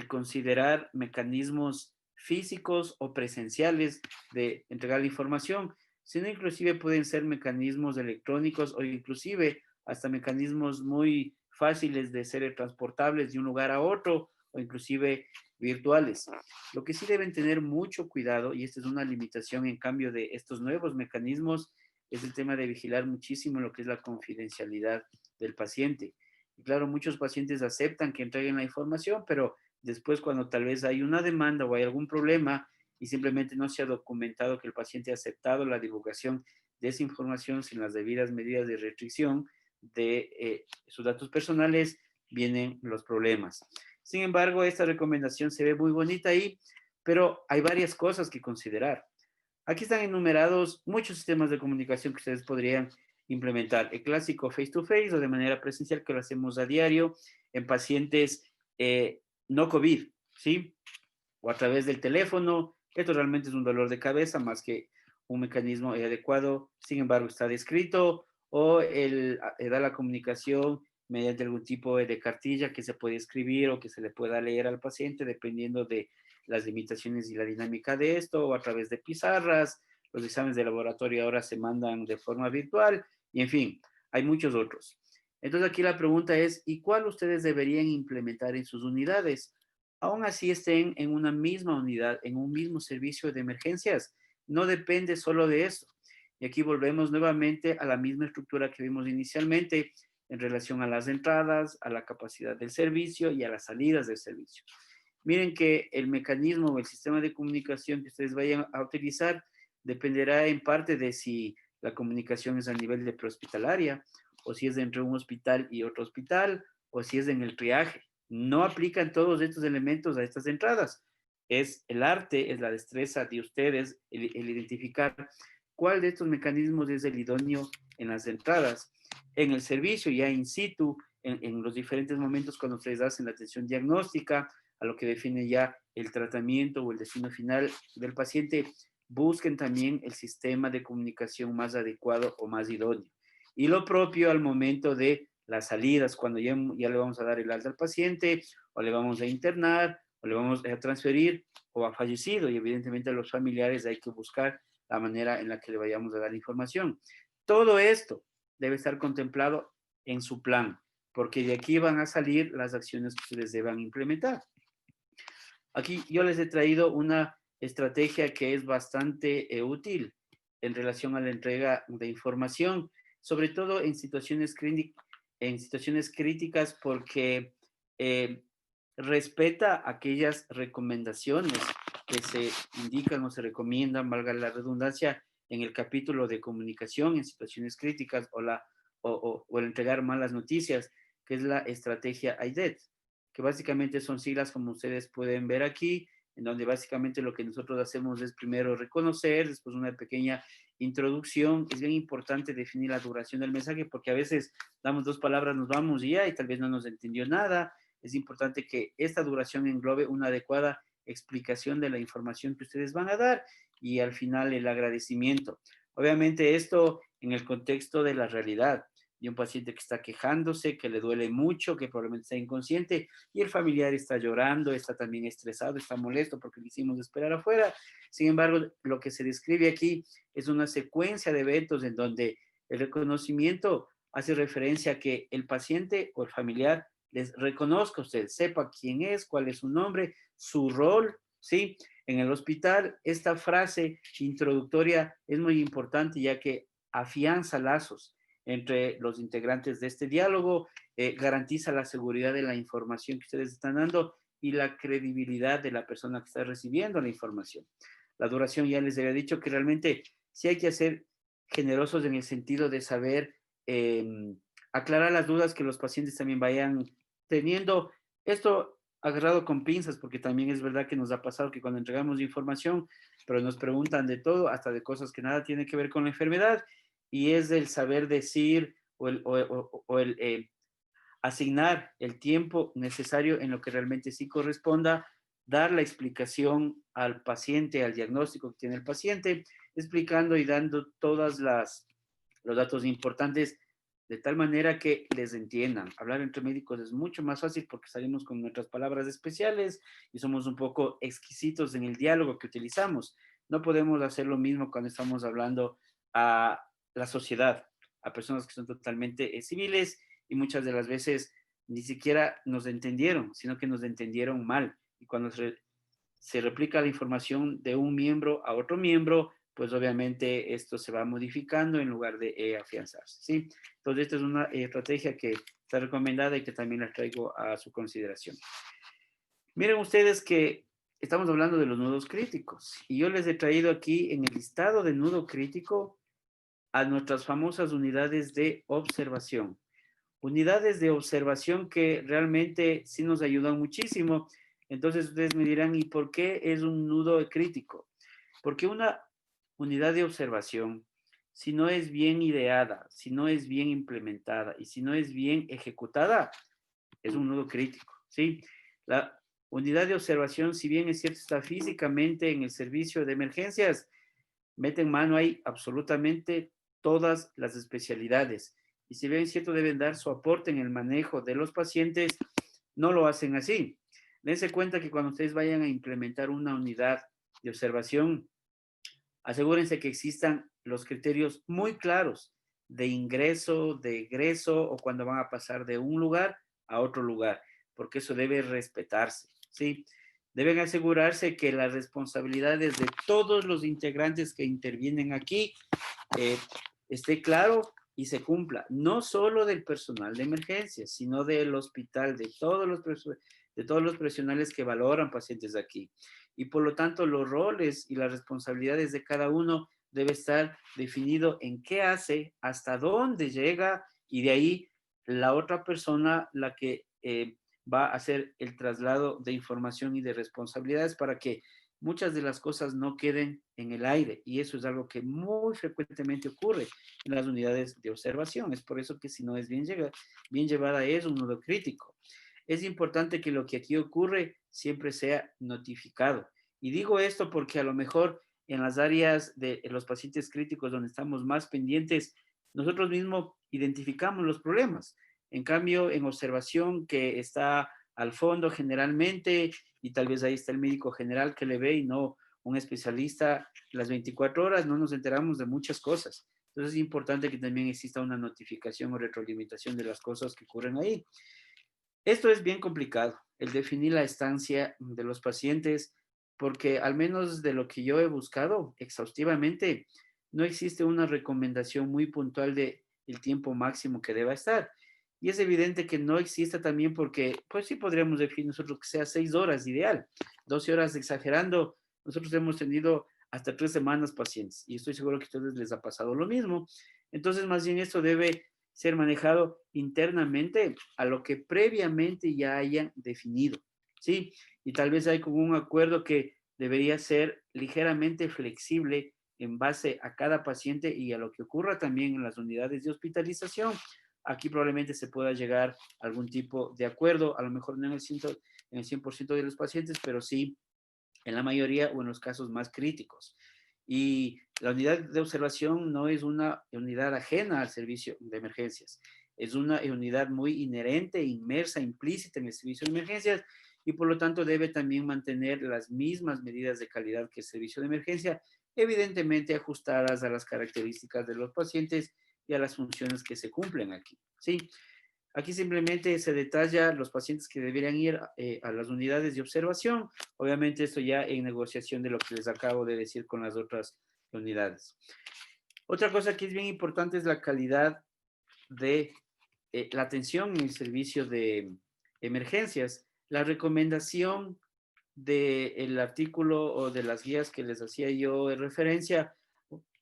S2: considerar mecanismos físicos o presenciales de entregar la información, sino inclusive pueden ser mecanismos electrónicos o inclusive hasta mecanismos muy fáciles de ser transportables de un lugar a otro o inclusive virtuales. Lo que sí deben tener mucho cuidado, y esta es una limitación en cambio de estos nuevos mecanismos, es el tema de vigilar muchísimo lo que es la confidencialidad del paciente. Y claro, muchos pacientes aceptan que entreguen la información, pero después cuando tal vez hay una demanda o hay algún problema y simplemente no se ha documentado que el paciente ha aceptado la divulgación de esa información sin las debidas medidas de restricción de sus datos personales, vienen los problemas. Sin embargo, esta recomendación se ve muy bonita ahí, pero hay varias cosas que considerar. Aquí están enumerados muchos sistemas de comunicación que ustedes podrían implementar. El clásico face-to-face o de manera presencial que lo hacemos a diario en pacientes no COVID, ¿sí? O a través del teléfono. Esto realmente es un dolor de cabeza más que un mecanismo adecuado. Sin embargo, está descrito o da la comunicación mediante algún tipo de cartilla que se puede escribir o que se le pueda leer al paciente dependiendo de las limitaciones y la dinámica de esto, o a través de pizarras. Los exámenes de laboratorio ahora se mandan de forma virtual y en fin, hay muchos otros. Entonces aquí la pregunta es, ¿y cuál ustedes deberían implementar en sus unidades? Aún así estén en una misma unidad, en un mismo servicio de emergencias. No depende solo de eso. Y aquí volvemos nuevamente a la misma estructura que vimos inicialmente en relación a las entradas, a la capacidad del servicio y a las salidas del servicio. Miren que el mecanismo o el sistema de comunicación que ustedes vayan a utilizar dependerá en parte de si la comunicación es a nivel de prehospitalaria o si es entre un hospital y otro hospital o si es en el triaje. No aplican todos estos elementos a estas entradas. Es el arte, es la destreza de ustedes el identificar cuál de estos mecanismos es el idóneo en las entradas, en el servicio ya in situ, en los diferentes momentos cuando ustedes hacen la atención diagnóstica, a lo que define ya el tratamiento o el destino final del paciente, busquen también el sistema de comunicación más adecuado o más idóneo. Y lo propio al momento de las salidas, cuando ya le vamos a dar el alta al paciente, o le vamos a internar, o le vamos a transferir, o ha fallecido, y evidentemente a los familiares hay que buscar la manera en la que le vayamos a dar información. Todo esto debe estar contemplado en su plan, porque de aquí van a salir las acciones que ustedes deban implementar. Aquí yo les he traído una estrategia que es bastante útil en relación a la entrega de información, sobre todo en situaciones críticas porque respeta aquellas recomendaciones que se indican o se recomiendan, valga la redundancia, en el capítulo de comunicación en situaciones críticas o el entregar malas noticias, que es la estrategia AIDET, que básicamente son siglas como ustedes pueden ver aquí, en donde básicamente lo que nosotros hacemos es primero reconocer, después una pequeña introducción. Es bien importante definir la duración del mensaje porque a veces damos 2 palabras, nos vamos y ya, y tal vez no nos entendió nada. Es importante que esta duración englobe una adecuada explicación de la información que ustedes van a dar y al final el agradecimiento. Obviamente esto en el contexto de la realidad de un paciente que está quejándose, que le duele mucho, que probablemente está inconsciente y el familiar está llorando, está también estresado, está molesto porque le hicimos esperar afuera. Sin embargo, lo que se describe aquí es una secuencia de eventos en donde el reconocimiento hace referencia a que el paciente o el familiar les reconozca a usted, sepa quién es, cuál es su nombre, su rol, ¿sí? En el hospital, esta frase introductoria es muy importante ya que afianza lazos entre los integrantes de este diálogo, garantiza la seguridad de la información que ustedes están dando y la credibilidad de la persona que está recibiendo la información. La duración ya les había dicho que realmente sí hay que ser generosos en el sentido de saber aclarar las dudas que los pacientes también vayan teniendo. Esto agarrado con pinzas, porque también es verdad que nos ha pasado que cuando entregamos información, pero nos preguntan de todo, hasta de cosas que nada tienen que ver con la enfermedad, y es el saber decir o el asignar el tiempo necesario en lo que realmente sí corresponda, dar la explicación al paciente, al diagnóstico que tiene el paciente, explicando y dando todos los datos importantes de tal manera que les entiendan. Hablar entre médicos es mucho más fácil porque salimos con nuestras palabras especiales y somos un poco exquisitos en el diálogo que utilizamos. No podemos hacer lo mismo cuando estamos hablando a la sociedad, a personas que son totalmente civiles y muchas de las veces ni siquiera nos entendieron, sino que nos entendieron mal. Y cuando se replica la información de un miembro a otro miembro, pues obviamente esto se va modificando en lugar de afianzarse, ¿sí? Entonces, esta es una estrategia que está recomendada y que también la traigo a su consideración. Miren ustedes que estamos hablando de los nudos críticos y yo les he traído aquí en el listado de nudo crítico a nuestras famosas unidades de observación. Unidades de observación que realmente sí nos ayudan muchísimo. Entonces ustedes me dirán, ¿y por qué es un nudo crítico? Porque una unidad de observación, si no es bien ideada, si no es bien implementada y si no es bien ejecutada, es un nudo crítico, ¿sí? La unidad de observación, si bien es cierto, está físicamente en el servicio de emergencias, meten mano ahí absolutamente todas las especialidades. Y si bien es cierto, deben dar su aporte en el manejo de los pacientes, no lo hacen así. Dense cuenta que cuando ustedes vayan a implementar una unidad de observación, asegúrense que existan los criterios muy claros de ingreso, de egreso o cuando van a pasar de un lugar a otro lugar, porque eso debe respetarse, ¿sí? Deben asegurarse que las responsabilidades de todos los integrantes que intervienen aquí esté claro y se cumpla, no solo del personal de emergencias, sino del hospital, de todos los profesionales que valoran pacientes aquí. Y por lo tanto, los roles y las responsabilidades de cada uno debe estar definido en qué hace, hasta dónde llega, y de ahí la otra persona, la que va a hacer el traslado de información y de responsabilidades para que muchas de las cosas no queden en el aire. Y eso es algo que muy frecuentemente ocurre en las unidades de observación. Es por eso que si no es bien llevada es un nudo crítico. Es importante que lo que aquí ocurre siempre sea notificado. Y digo esto porque a lo mejor en las áreas de los pacientes críticos donde estamos más pendientes, nosotros mismos identificamos los problemas. En cambio, en observación que está al fondo generalmente, y tal vez ahí está el médico general que le ve y no un especialista las 24 horas, no nos enteramos de muchas cosas. Entonces es importante que también exista una notificación o retroalimentación de las cosas que ocurren ahí. Esto es bien complicado, el definir la estancia de los pacientes, porque al menos de lo que yo he buscado exhaustivamente, no existe una recomendación muy puntual de el tiempo máximo que deba estar. Y es evidente que no existe también porque, pues sí podríamos definir nosotros que sea 6 horas ideal, 12 horas exagerando. Nosotros hemos tenido hasta 3 semanas pacientes y estoy seguro que a ustedes les ha pasado lo mismo. Entonces, más bien esto debe ser manejado internamente a lo que previamente ya hayan definido, ¿sí? Y tal vez hay como un acuerdo que debería ser ligeramente flexible en base a cada paciente y a lo que ocurra también en las unidades de hospitalización. Aquí probablemente se pueda llegar a algún tipo de acuerdo, a lo mejor no en el 100% de los pacientes, pero sí en la mayoría o en los casos más críticos. Y la unidad de observación no es una unidad ajena al servicio de emergencias, es una unidad muy inherente, inmersa, implícita en el servicio de emergencias y por lo tanto debe también mantener las mismas medidas de calidad que el servicio de emergencia, evidentemente ajustadas a las características de los pacientes y a las funciones que se cumplen aquí, ¿sí? Aquí simplemente se detalla los pacientes que deberían ir a las unidades de observación. Obviamente esto ya en negociación de lo que les acabo de decir con las otras unidades. Otra cosa que es bien importante es la calidad de la atención en el servicio de emergencias. La recomendación del artículo o de las guías que les hacía yo de referencia,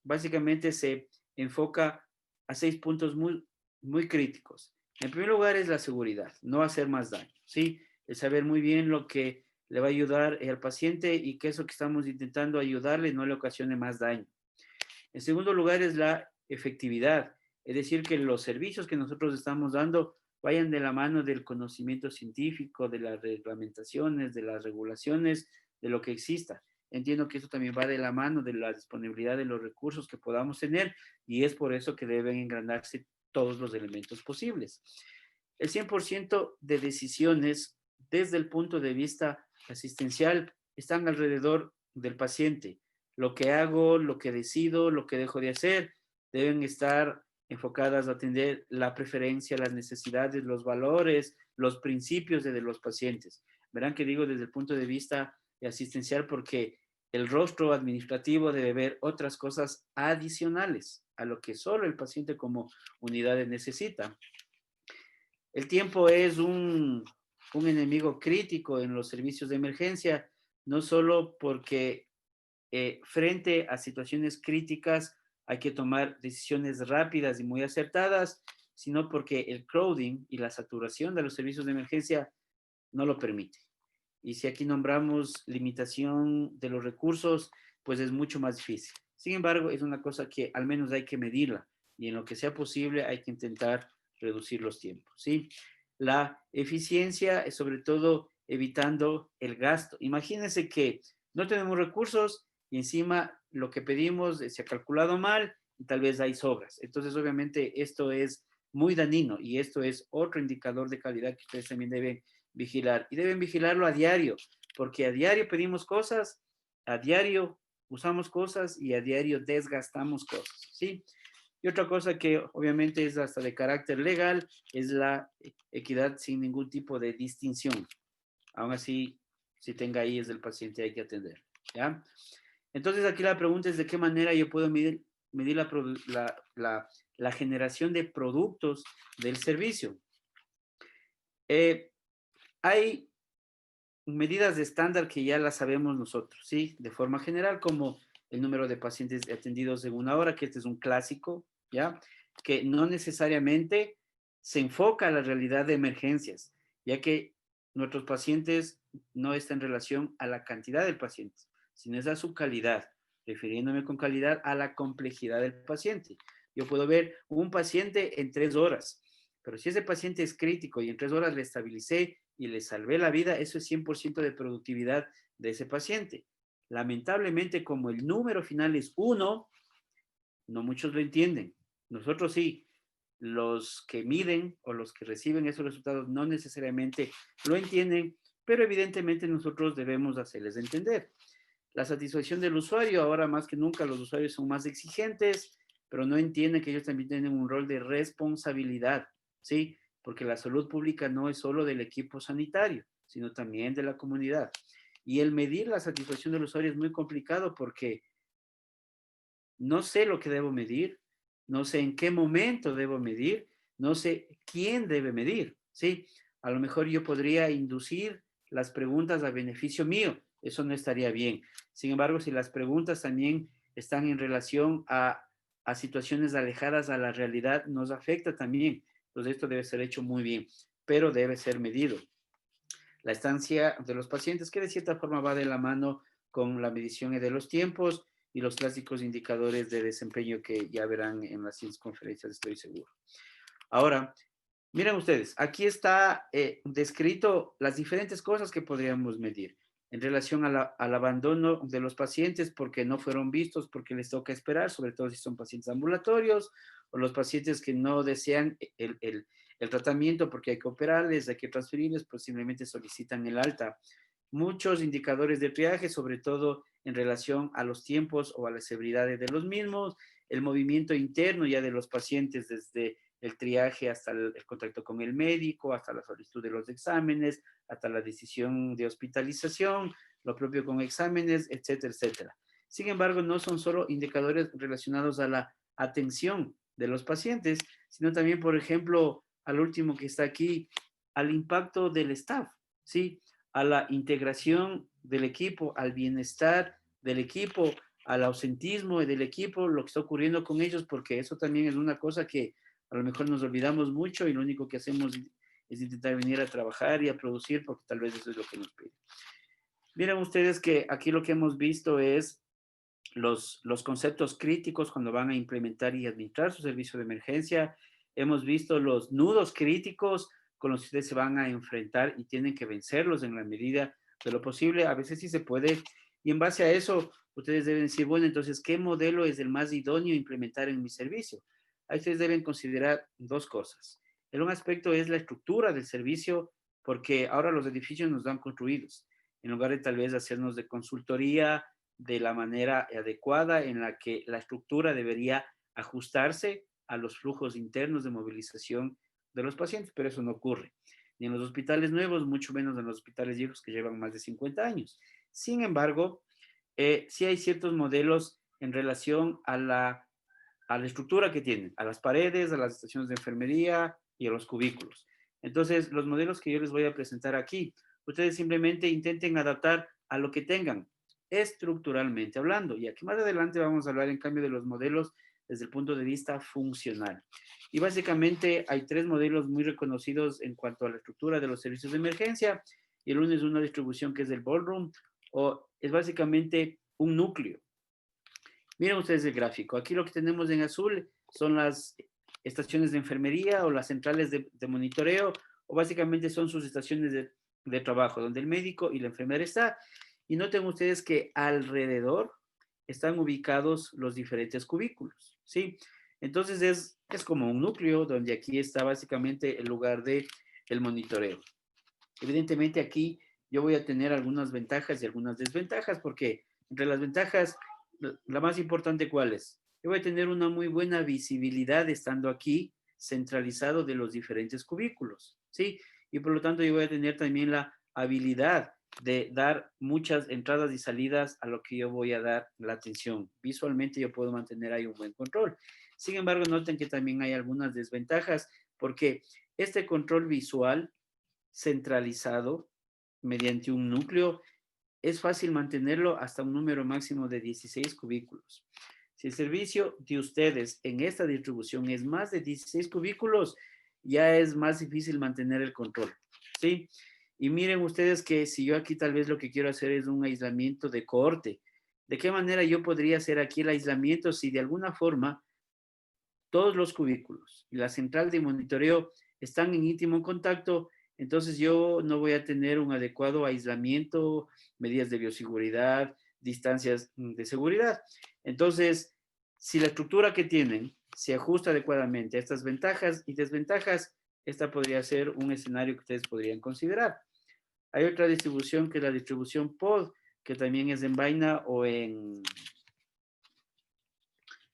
S2: básicamente se enfoca a 6 puntos muy críticos. En primer lugar es la seguridad, no hacer más daño, ¿sí? El saber muy bien lo que le va a ayudar al paciente y que eso que estamos intentando ayudarle no le ocasione más daño. En segundo lugar es la efectividad. Es decir, que los servicios que nosotros estamos dando vayan de la mano del conocimiento científico, de las reglamentaciones, de las regulaciones, de lo que exista. Entiendo que eso también va de la mano de la disponibilidad de los recursos que podamos tener y es por eso que deben engranarse todos los elementos posibles. El 100% de decisiones desde el punto de vista asistencial están alrededor del paciente. Lo que hago, lo que decido, lo que dejo de hacer, deben estar enfocadas a atender la preferencia, las necesidades, los valores, los principios de los pacientes. Verán que digo desde el punto de vista asistencial porque el rostro administrativo debe ver otras cosas adicionales a lo que solo el paciente como unidades necesita. El tiempo es un enemigo crítico en los servicios de emergencia, no solo porque frente a situaciones críticas hay que tomar decisiones rápidas y muy acertadas, sino porque el crowding y la saturación de los servicios de emergencia no lo permite. Y si aquí nombramos limitación de los recursos, pues es mucho más difícil. Sin embargo, es una cosa que al menos hay que medirla y en lo que sea posible hay que intentar reducir los tiempos, ¿sí? La eficiencia es sobre todo evitando el gasto. Imagínense que no tenemos recursos y encima lo que pedimos se ha calculado mal y tal vez hay sobras. Entonces, obviamente, esto es muy dañino y esto es otro indicador de calidad que ustedes también deben vigilar. Y deben vigilarlo a diario, porque a diario pedimos cosas, a diario usamos cosas y a diario desgastamos cosas, ¿sí? Y otra cosa que obviamente es hasta de carácter legal es la equidad sin ningún tipo de distinción. Aún así, si tenga ahí es del paciente, hay que atender, ¿ya? Entonces aquí la pregunta es de qué manera yo puedo medir la generación de productos del servicio. Hay medidas de estándar que ya las sabemos nosotros, ¿sí? De forma general, como el número de pacientes atendidos en una hora, que este es un clásico, ¿ya? Que no necesariamente se enfoca a la realidad de emergencias, ya que nuestros pacientes no están en relación a la cantidad del paciente, sino es a su calidad, refiriéndome con calidad a la complejidad del paciente. Yo puedo ver un paciente en 3 horas, pero si ese paciente es crítico y en 3 horas le estabilicé y le salvé la vida, eso es 100% de productividad de ese paciente. Lamentablemente, como el número final es 1, no muchos lo entienden. Nosotros sí. Los que miden o los que reciben esos resultados no necesariamente lo entienden, pero evidentemente nosotros debemos hacerles entender. La satisfacción del usuario, ahora más que nunca los usuarios son más exigentes, pero no entienden que ellos también tienen un rol de responsabilidad, ¿sí? Porque la salud pública no es solo del equipo sanitario, sino también de la comunidad. Y el medir la satisfacción del usuario es muy complicado porque no sé lo que debo medir, no sé en qué momento debo medir, no sé quién debe medir, ¿sí? A lo mejor yo podría inducir las preguntas a beneficio mío, eso no estaría bien. Sin embargo, si las preguntas también están en relación a situaciones alejadas a la realidad, nos afecta también. Entonces, esto debe ser hecho muy bien, pero debe ser medido. La estancia de los pacientes, que de cierta forma va de la mano con la medición de los tiempos y los clásicos indicadores de desempeño que ya verán en las siguientes conferencias, estoy seguro. Ahora, miren ustedes, aquí está descrito las diferentes cosas que podríamos medir en relación al abandono de los pacientes porque no fueron vistos, porque les toca esperar, sobre todo si son pacientes ambulatorios o los pacientes que no desean el tratamiento porque hay que operarles, hay que transferirles, pues simplemente solicitan el alta. Muchos indicadores de triaje, sobre todo en relación a los tiempos o a las severidades de los mismos, el movimiento interno ya de los pacientes desde el triaje hasta el contacto con el médico, hasta la solicitud de los exámenes, hasta la decisión de hospitalización, lo propio con exámenes, etcétera, etcétera. Sin embargo, no son solo indicadores relacionados a la atención de los pacientes, sino también, por ejemplo, al último que está aquí, al impacto del staff, ¿sí? A la integración del equipo, al bienestar del equipo, al ausentismo del equipo, lo que está ocurriendo con ellos, porque eso también es una cosa que a lo mejor nos olvidamos mucho y lo único que hacemos es intentar venir a trabajar y a producir porque tal vez eso es lo que nos piden. Miren ustedes que aquí lo que hemos visto es los conceptos críticos cuando van a implementar y administrar su servicio de emergencia. Hemos visto los nudos críticos con los que ustedes se van a enfrentar y tienen que vencerlos en la medida de lo posible. A veces sí se puede. Y en base a eso, ustedes deben decir, bueno, entonces, ¿qué modelo es el más idóneo a implementar en mi servicio? Ahí ustedes deben considerar dos cosas. El un aspecto es la estructura del servicio, porque ahora los edificios nos dan construidos. En lugar de tal vez hacernos de consultoría de la manera adecuada en la que la estructura debería ajustarse a los flujos internos de movilización de los pacientes, pero eso no ocurre. Ni en los hospitales nuevos, mucho menos en los hospitales viejos que llevan más de 50 años. Sin embargo, sí hay ciertos modelos en relación a la estructura que tienen, a las paredes, a las estaciones de enfermería y a los cubículos. Entonces, los modelos que yo les voy a presentar aquí, ustedes simplemente intenten adaptar a lo que tengan, estructuralmente hablando. Y aquí más adelante vamos a hablar, en cambio, de los modelos desde el punto de vista funcional. Y básicamente hay tres modelos muy reconocidos en cuanto a la estructura de los servicios de emergencia. Y el uno es una distribución que es el ballroom, o es básicamente un núcleo. Miren ustedes el gráfico. Aquí lo que tenemos en azul son las estaciones de enfermería o las centrales de monitoreo, o básicamente son sus estaciones de trabajo, donde el médico y la enfermera está. Y noten ustedes que alrededor están ubicados los diferentes cubículos, ¿sí? Entonces es como un núcleo donde aquí está básicamente el lugar del monitoreo. Evidentemente aquí yo voy a tener algunas ventajas y algunas desventajas, porque entre las ventajas, la más importante, ¿cuál es? Yo voy a tener una muy buena visibilidad estando aquí centralizado de los diferentes cubículos, ¿sí? Y por lo tanto yo voy a tener también la habilidad de dar muchas entradas y salidas a lo que yo voy a dar la atención. Visualmente yo puedo mantener ahí un buen control. Sin embargo, noten que también hay algunas desventajas, porque este control visual centralizado mediante un núcleo, es fácil mantenerlo hasta un número máximo de 16 cubículos. Si el servicio de ustedes en esta distribución es más de 16 cubículos, ya es más difícil mantener el control, ¿sí? Y miren ustedes que si yo aquí tal vez lo que quiero hacer es un aislamiento de cohorte, ¿de qué manera yo podría hacer aquí el aislamiento si de alguna forma todos los cubículos y la central de monitoreo están en íntimo contacto? Entonces yo no voy a tener un adecuado aislamiento, medidas de bioseguridad, distancias de seguridad. Entonces, si la estructura que tienen se ajusta adecuadamente a estas ventajas y desventajas, esta podría ser un escenario que ustedes podrían considerar. Hay otra distribución que es la distribución POD, que también es en vaina o en...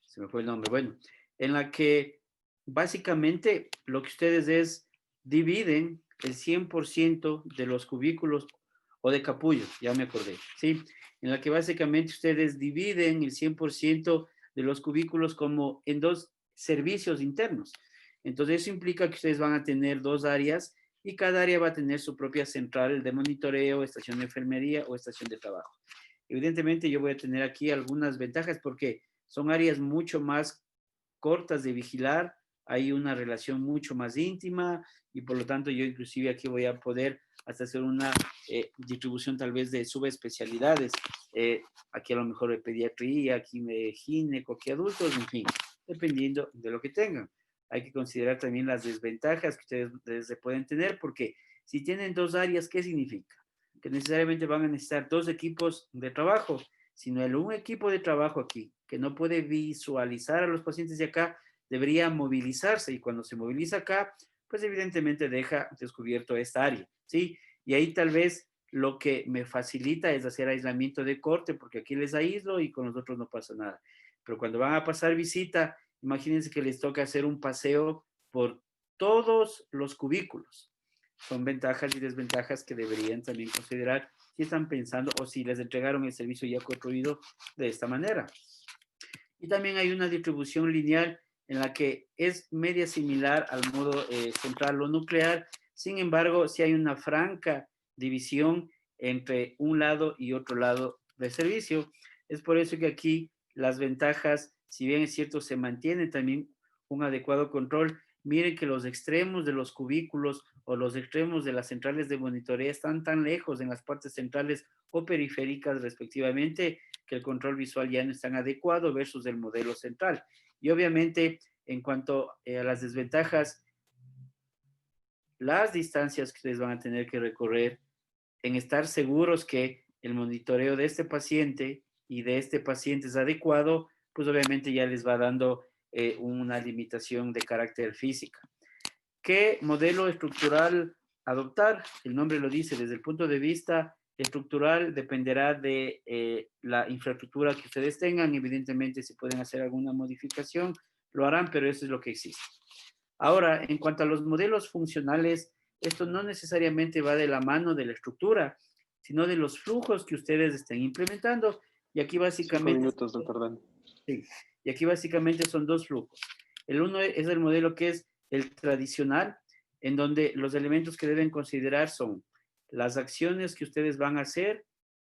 S2: Se me fue el nombre. Bueno, en la que básicamente lo que ustedes es dividen el 100% de los cubículos o de capullos, ya me acordé, ¿sí? En la que básicamente ustedes dividen el 100% de los cubículos como en dos servicios internos. Entonces eso implica que ustedes van a tener dos áreas y cada área va a tener su propia central de monitoreo, estación de enfermería o estación de trabajo. Evidentemente yo voy a tener aquí algunas ventajas porque son áreas mucho más cortas de vigilar, hay una relación mucho más íntima y por lo tanto yo inclusive aquí voy a poder hasta hacer una distribución tal vez de subespecialidades, aquí a lo mejor de pediatría, aquí de gineco, aquí adultos, en fin, dependiendo de lo que tengan. Hay que considerar también las desventajas que ustedes se pueden tener, porque si tienen dos áreas, ¿qué significa? Que necesariamente van a necesitar dos equipos de trabajo, sino el un equipo de trabajo aquí, que no puede visualizar a los pacientes de acá, debería movilizarse, y cuando se moviliza acá, pues evidentemente deja descubierto esta área, ¿sí? Y ahí tal vez lo que me facilita es hacer aislamiento de corte, porque aquí les aíslo y con los otros no pasa nada. Pero cuando van a pasar visita, imagínense que les toca hacer un paseo por todos los cubículos. Son ventajas y desventajas que deberían también considerar si están pensando o si les entregaron el servicio ya construido de esta manera. Y también hay una distribución lineal en la que es media similar al modo central o nuclear. Sin embargo, sí hay una franca división entre un lado y otro lado del servicio. Es por eso que aquí las ventajas, si bien es cierto, se mantiene también un adecuado control, miren que los extremos de los cubículos o los extremos de las centrales de monitoreo están tan lejos en las partes centrales o periféricas respectivamente, que el control visual ya no es tan adecuado versus el modelo central. Y obviamente, en cuanto a las desventajas, las distancias que ustedes van a tener que recorrer, en estar seguros que el monitoreo de este paciente y de este paciente es adecuado, pues obviamente ya les va dando una limitación de carácter física. ¿Qué modelo estructural adoptar? El nombre lo dice, desde el punto de vista estructural dependerá de la infraestructura que ustedes tengan. Evidentemente, si pueden hacer alguna modificación, lo harán, pero eso es lo que existe. Ahora, en cuanto a los modelos funcionales, esto no necesariamente va de la mano de la estructura, sino de los flujos que ustedes estén implementando. Y aquí
S3: 5
S2: básicamente...
S3: minutos, doctor Dani.
S2: Sí, y aquí básicamente son dos flujos. El uno es el modelo que es el tradicional, en donde los elementos que deben considerar son las acciones que ustedes van a hacer,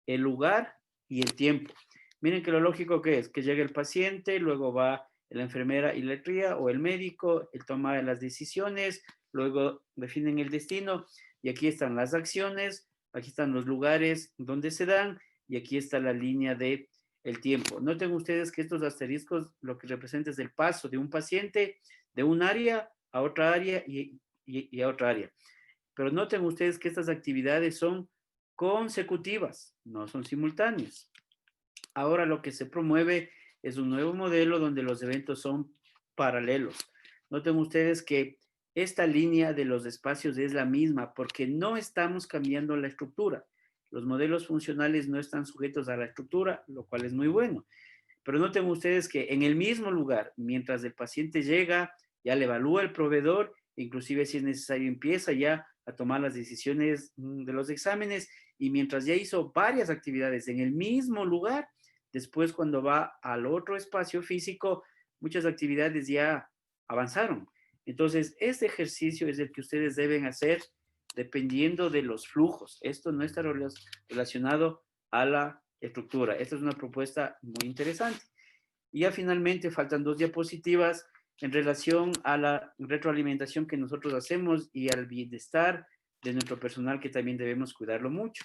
S2: el lugar y el tiempo. Miren que lo lógico que es que llegue el paciente, luego va la enfermera y la tría o el médico, él toma las decisiones, luego definen el destino y aquí están las acciones, aquí están los lugares donde se dan y aquí está la línea de el tiempo. Noten ustedes que estos asteriscos lo que representa es el paso de un paciente de un área a otra área y a otra área. Pero noten ustedes que estas actividades son consecutivas, no son simultáneas. Ahora lo que se promueve es un nuevo modelo donde los eventos son paralelos. Noten ustedes que esta línea de los espacios es la misma porque no estamos cambiando la estructura. Los modelos funcionales no están sujetos a la estructura, lo cual es muy bueno. Pero noten ustedes que en el mismo lugar, mientras el paciente llega, ya le evalúa el proveedor, inclusive si es necesario empieza ya a tomar las decisiones de los exámenes y mientras ya hizo varias actividades en el mismo lugar, después cuando va al otro espacio físico, muchas actividades ya avanzaron. Entonces, este ejercicio es el que ustedes deben hacer dependiendo de los flujos. Esto no está relacionado a la estructura. Esta es una propuesta muy interesante. Y ya finalmente faltan 2 diapositivas en relación a la retroalimentación que nosotros hacemos y al bienestar de nuestro personal que también debemos cuidarlo mucho.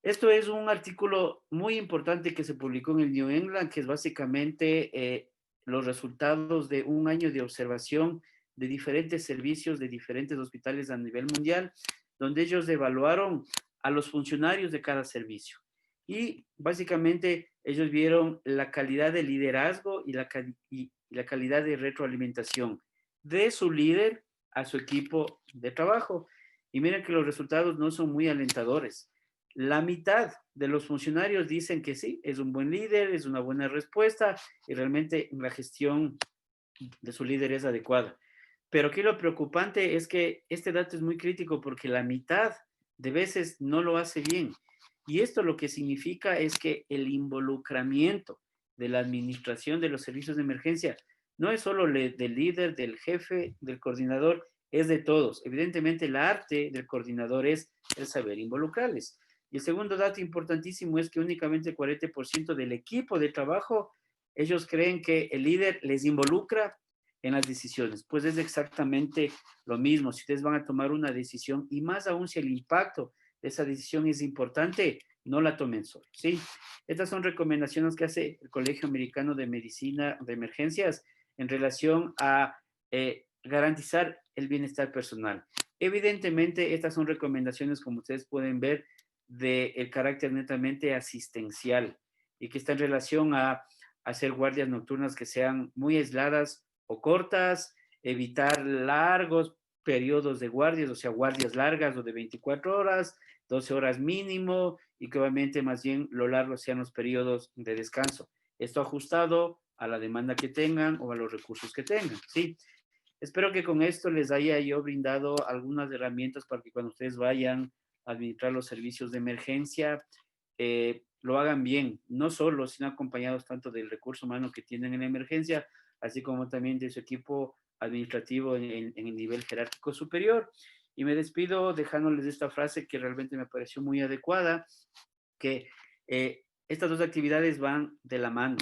S2: Esto es un artículo muy importante que se publicó en el New England, que es básicamente los resultados de un año de observación de diferentes servicios de diferentes hospitales a nivel mundial, donde ellos evaluaron a los funcionarios de cada servicio. Y básicamente ellos vieron la calidad de liderazgo y la calidad de retroalimentación de su líder a su equipo de trabajo. Y miren que los resultados no son muy alentadores. La mitad de los funcionarios dicen que sí, es un buen líder, es una buena respuesta y realmente la gestión de su líder es adecuada. Pero aquí lo preocupante es que este dato es muy crítico porque la mitad de veces no lo hace bien. Y esto lo que significa es que el involucramiento de la administración de los servicios de emergencia no es solo del líder, del jefe, del coordinador, es de todos. Evidentemente, el arte del coordinador es el saber involucrarles. Y el segundo dato importantísimo es que únicamente el 40% del equipo de trabajo, ellos creen que el líder les involucra en las decisiones. Pues es exactamente lo mismo. Si ustedes van a tomar una decisión, y más aún si el impacto de esa decisión es importante, no la tomen solo, ¿sí? Estas son recomendaciones que hace el Colegio Americano de Medicina de Emergencias en relación a garantizar el bienestar personal. Evidentemente, estas son recomendaciones, como ustedes pueden ver, del carácter netamente asistencial y que está en relación a hacer guardias nocturnas que sean muy aisladas o cortas, evitar largos periodos de guardias, o sea, guardias largas o de 24 horas, 12 horas mínimo, y que obviamente más bien lo largo sean los periodos de descanso. Esto ajustado a la demanda que tengan o a los recursos que tengan, ¿sí? Espero que con esto les haya yo brindado algunas herramientas para que cuando ustedes vayan a administrar los servicios de emergencia, lo hagan bien, no solo, sino acompañados tanto del recurso humano que tienen en la emergencia, así como también de su equipo administrativo en el nivel jerárquico superior. Y me despido dejándoles esta frase que realmente me pareció muy adecuada, que estas dos actividades van de la mano.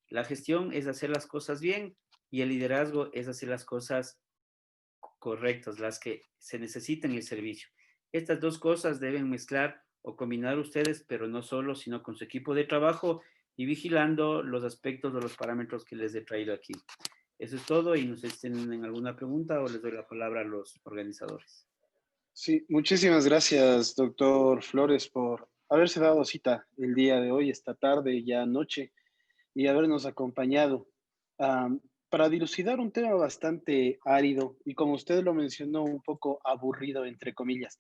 S2: La gestión es hacer las cosas bien y el liderazgo es hacer las cosas correctas, las que se necesitan en el servicio. Estas dos cosas deben mezclar o combinar ustedes, pero no solo, sino con su equipo de trabajo y vigilando los aspectos o los parámetros que les he traído aquí. Eso es todo y no sé si tienen alguna pregunta o les doy la palabra a los organizadores.
S3: Sí, muchísimas gracias, doctor Flores, por haberse dado cita el día de hoy, esta tarde, ya noche, y habernos acompañado para dilucidar un tema bastante árido y, como usted lo mencionó, un poco aburrido, entre comillas.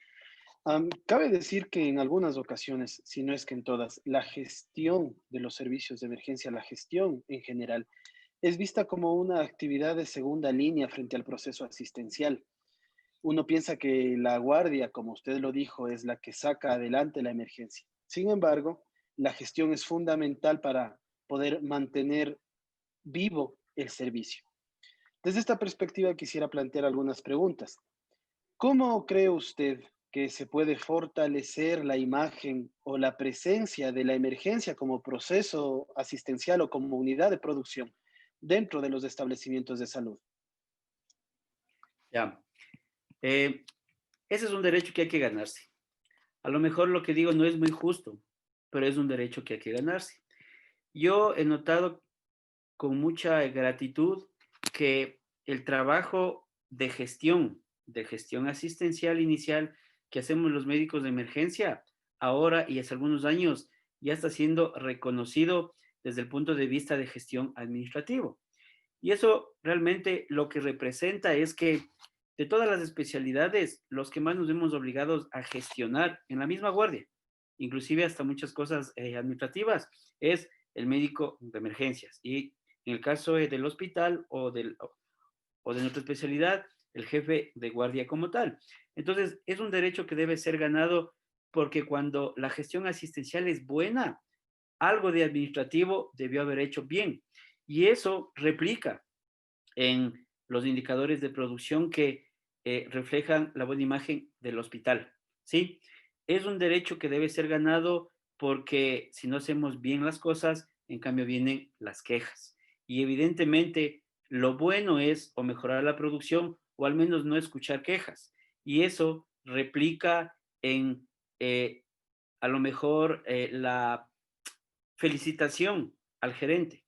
S3: Cabe decir que en algunas ocasiones, si no es que en todas, la gestión de los servicios de emergencia, la gestión en general, es vista como una actividad de segunda línea frente al proceso asistencial. Uno piensa que la guardia, como usted lo dijo, es la que saca adelante la emergencia. Sin embargo, la gestión es fundamental para poder mantener vivo el servicio. Desde esta perspectiva quisiera plantear algunas preguntas. ¿Cómo cree usted que se puede fortalecer la imagen o la presencia de la emergencia como proceso asistencial o como unidad de producción dentro de los establecimientos de salud?
S2: Ya. Ese es un derecho que hay que ganarse. A lo mejor lo que digo no es muy justo, pero es un derecho que hay que ganarse. Yo he notado con mucha gratitud que el trabajo de gestión asistencial inicial que hacemos los médicos de emergencia, ahora y hace algunos años, ya está siendo reconocido desde el punto de vista de gestión administrativo. Y eso realmente lo que representa es que de todas las especialidades, los que más nos vemos obligados a gestionar en la misma guardia, inclusive hasta muchas cosas administrativas, es el médico de emergencias. Y en el caso del hospital o de nuestra especialidad, el jefe de guardia como tal. Entonces, es un derecho que debe ser ganado porque cuando la gestión asistencial es buena, algo de administrativo debió haber hecho bien. Y eso replica en los indicadores de producción que reflejan la buena imagen del hospital, ¿sí? Es un derecho que debe ser ganado porque si no hacemos bien las cosas, en cambio vienen las quejas. Y evidentemente lo bueno es o mejorar la producción o al menos no escuchar quejas. Y eso replica en a lo mejor la felicitación al gerente,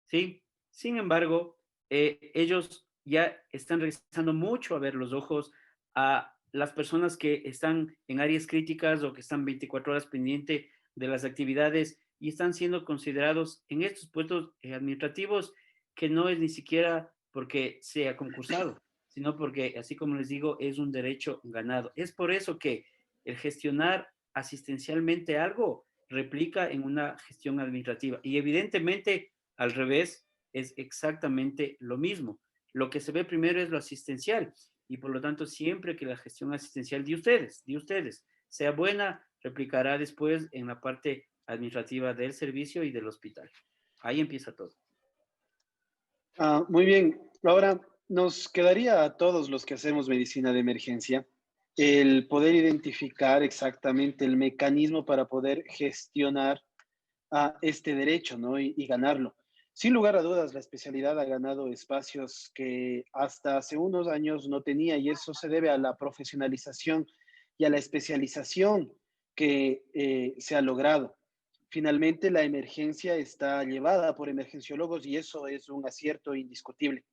S2: ¿sí? Sin embargo, ellos ya están regresando mucho a ver los ojos a las personas que están en áreas críticas o que están 24 horas pendiente de las actividades y están siendo considerados en estos puestos administrativos que no es ni siquiera porque sea concursado, sino porque, así como les digo, es un derecho ganado. Es por eso que el gestionar asistencialmente algo replica en una gestión administrativa. Y evidentemente, al revés, es exactamente lo mismo. Lo que se ve primero es lo asistencial y por lo tanto siempre que la gestión asistencial de ustedes sea buena, replicará después en la parte administrativa del servicio y del hospital. Ahí empieza todo.
S3: Muy bien. Ahora, nos quedaría a todos los que hacemos medicina de emergencia el poder identificar exactamente el mecanismo para poder gestionar este derecho, ¿no? Y ganarlo. Sin lugar a dudas, la especialidad ha ganado espacios que hasta hace unos años no tenía y eso se debe a la profesionalización y a la especialización que se ha logrado. Finalmente, la emergencia está llevada por emergenciólogos y eso es un acierto indiscutible.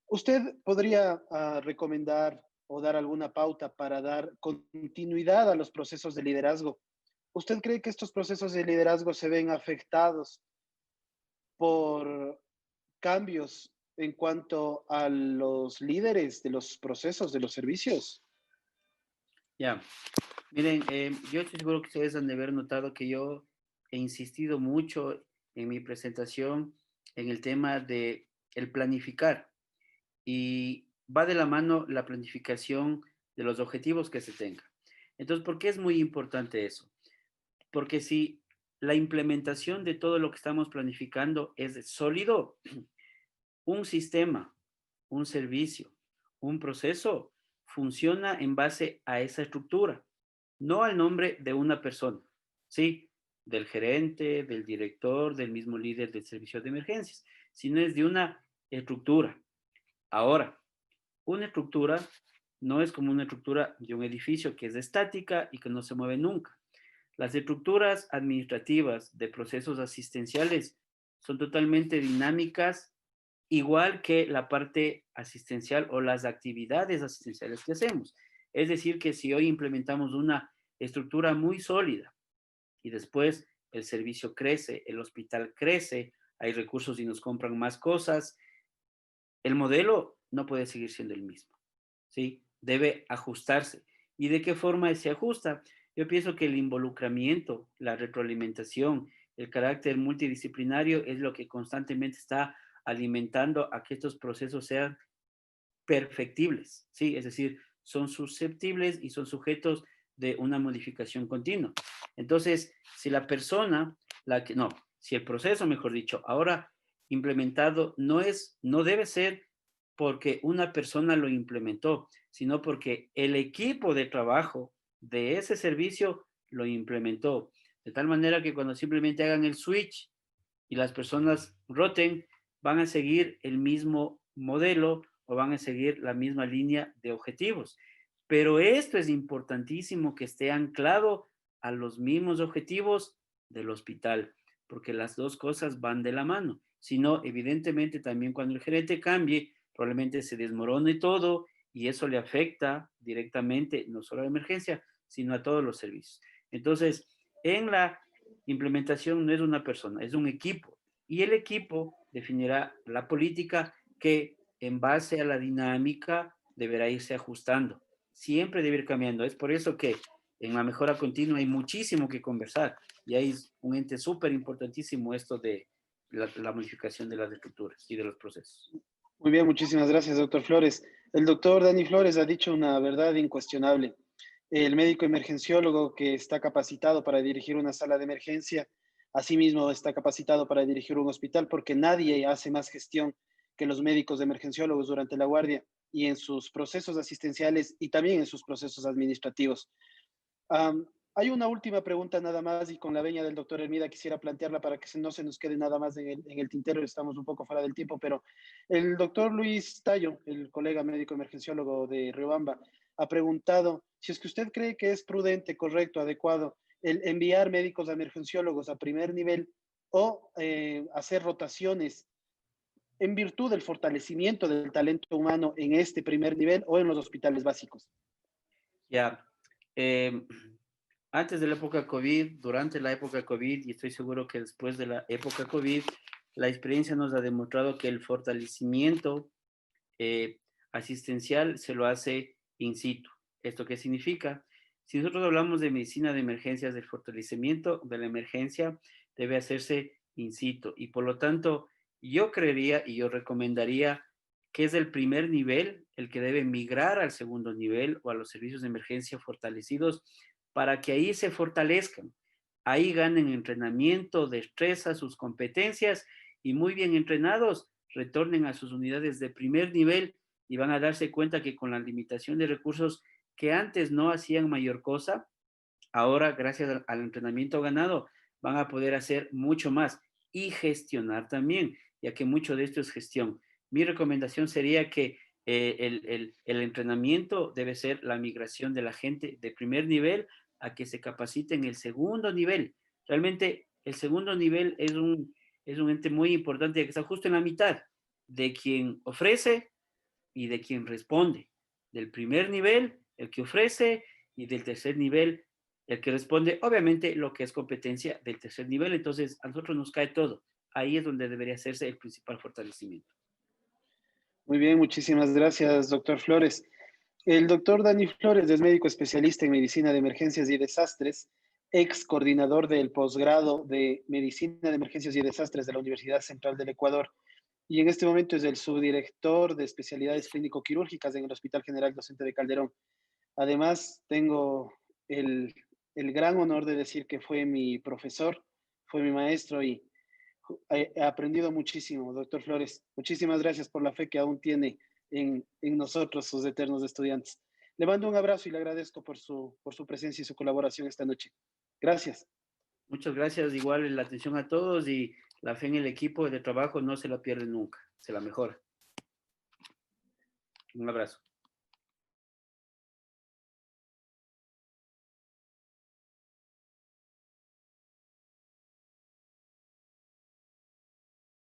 S3: ¿Usted podría recomendar o dar alguna pauta para dar continuidad a los procesos de liderazgo? ¿Usted cree que estos procesos de liderazgo se ven afectados por cambios en cuanto a los líderes de los procesos de los servicios?
S2: Ya, miren, yo estoy seguro que ustedes han de haber notado que yo he insistido mucho en mi presentación en el tema de el planificar y va de la mano la planificación de los objetivos que se tengan. Entonces, ¿por qué es muy importante eso? Porque si la implementación de todo lo que estamos planificando es sólido, un sistema, un servicio, un proceso funciona en base a esa estructura, no al nombre de una persona, ¿sí? Del gerente, del director, del mismo líder del servicio de emergencias, sino es de una estructura. Ahora, una estructura no es como una estructura de un edificio que es estática y que no se mueve nunca. Las estructuras administrativas de procesos asistenciales son totalmente dinámicas, igual que la parte asistencial o las actividades asistenciales que hacemos. Es decir, que si hoy implementamos una estructura muy sólida y después el servicio crece, el hospital crece, hay recursos y nos compran más cosas, el modelo no puede seguir siendo el mismo, ¿sí? Debe ajustarse. ¿Y de qué forma se ajusta? Yo pienso que el involucramiento, la retroalimentación, el carácter multidisciplinario es lo que constantemente está alimentando a que estos procesos sean perfectibles, ¿sí? Es decir, son susceptibles y son sujetos de una modificación continua. Entonces, si la persona, si el proceso, mejor dicho, ahora implementado no debe ser porque una persona lo implementó, sino porque el equipo de trabajo de ese servicio lo implementó. De tal manera que cuando simplemente hagan el switch y las personas roten, van a seguir el mismo modelo o van a seguir la misma línea de objetivos. Pero esto es importantísimo que esté anclado a los mismos objetivos del hospital, porque las dos cosas van de la mano. Si no, evidentemente también cuando el gerente cambie, probablemente se desmorone todo y eso le afecta directamente no solo a la emergencia, sino a todos los servicios. Entonces, en la implementación no es una persona, es un equipo. Y el equipo definirá la política que en base a la dinámica deberá irse ajustando. Siempre debe ir cambiando. Es por eso que en la mejora continua hay muchísimo que conversar y hay un ente súper importantísimo esto de la modificación de las estructuras y de los procesos.
S3: Muy bien, muchísimas gracias, doctor Flores. El doctor Dani Flores ha dicho una verdad incuestionable. El médico emergenciólogo que está capacitado para dirigir una sala de emergencia, asimismo está capacitado para dirigir un hospital, porque nadie hace más gestión que los médicos emergenciólogos durante la guardia y en sus procesos asistenciales y también en sus procesos administrativos. Hay una última pregunta nada más y con la veña del doctor Hermida quisiera plantearla para que no se nos quede nada más en el tintero, estamos un poco fuera del tiempo, pero el doctor Luis Tallo, el colega médico emergenciólogo de Riobamba, ha preguntado si es que usted cree que es prudente, correcto, adecuado el enviar médicos emergenciólogos a primer nivel o hacer rotaciones en virtud del fortalecimiento del talento humano en este primer nivel o en los hospitales básicos.
S2: Ya, eh, antes de la época COVID, durante la época COVID y estoy seguro que después de la época COVID, la experiencia nos ha demostrado que el fortalecimiento asistencial se lo hace in situ. ¿Esto qué significa? Si nosotros hablamos de medicina de emergencias, del fortalecimiento de la emergencia debe hacerse in situ y por lo tanto yo creería y yo recomendaría que es el primer nivel el que debe migrar al segundo nivel o a los servicios de emergencia fortalecidos para que ahí se fortalezcan, ahí ganen entrenamiento, destreza, sus competencias y muy bien entrenados retornen a sus unidades de primer nivel y van a darse cuenta que con la limitación de recursos que antes no hacían mayor cosa, ahora gracias al entrenamiento ganado van a poder hacer mucho más y gestionar también, ya que mucho de esto es gestión. Mi recomendación sería que el entrenamiento debe ser la migración de la gente de primer nivel a que se capacite en el segundo nivel. Realmente el segundo nivel es un ente muy importante que está justo en la mitad de quien ofrece y de quien responde. Del primer nivel, el que ofrece, y del tercer nivel, el que responde, obviamente lo que es competencia del tercer nivel. Entonces, a nosotros nos cae todo. Ahí es donde debería hacerse el principal fortalecimiento.
S3: Muy bien, muchísimas gracias, doctor Flores. El doctor Dani Flores es médico especialista en medicina de emergencias y desastres, ex coordinador del posgrado de medicina de emergencias y desastres de la Universidad Central del Ecuador y en este momento es el subdirector de especialidades clínico-quirúrgicas en el Hospital General Docente de Calderón. Además, tengo el gran honor de decir que fue mi profesor, fue mi maestro y he aprendido muchísimo, doctor Flores. Muchísimas gracias por la fe que aún tiene en nosotros, sus eternos estudiantes. Le mando un abrazo y le agradezco por su presencia y su colaboración esta noche. Gracias.
S2: Muchas gracias, igual la atención a todos y La fe en el equipo de trabajo no se la pierde nunca, se la mejora. Un abrazo.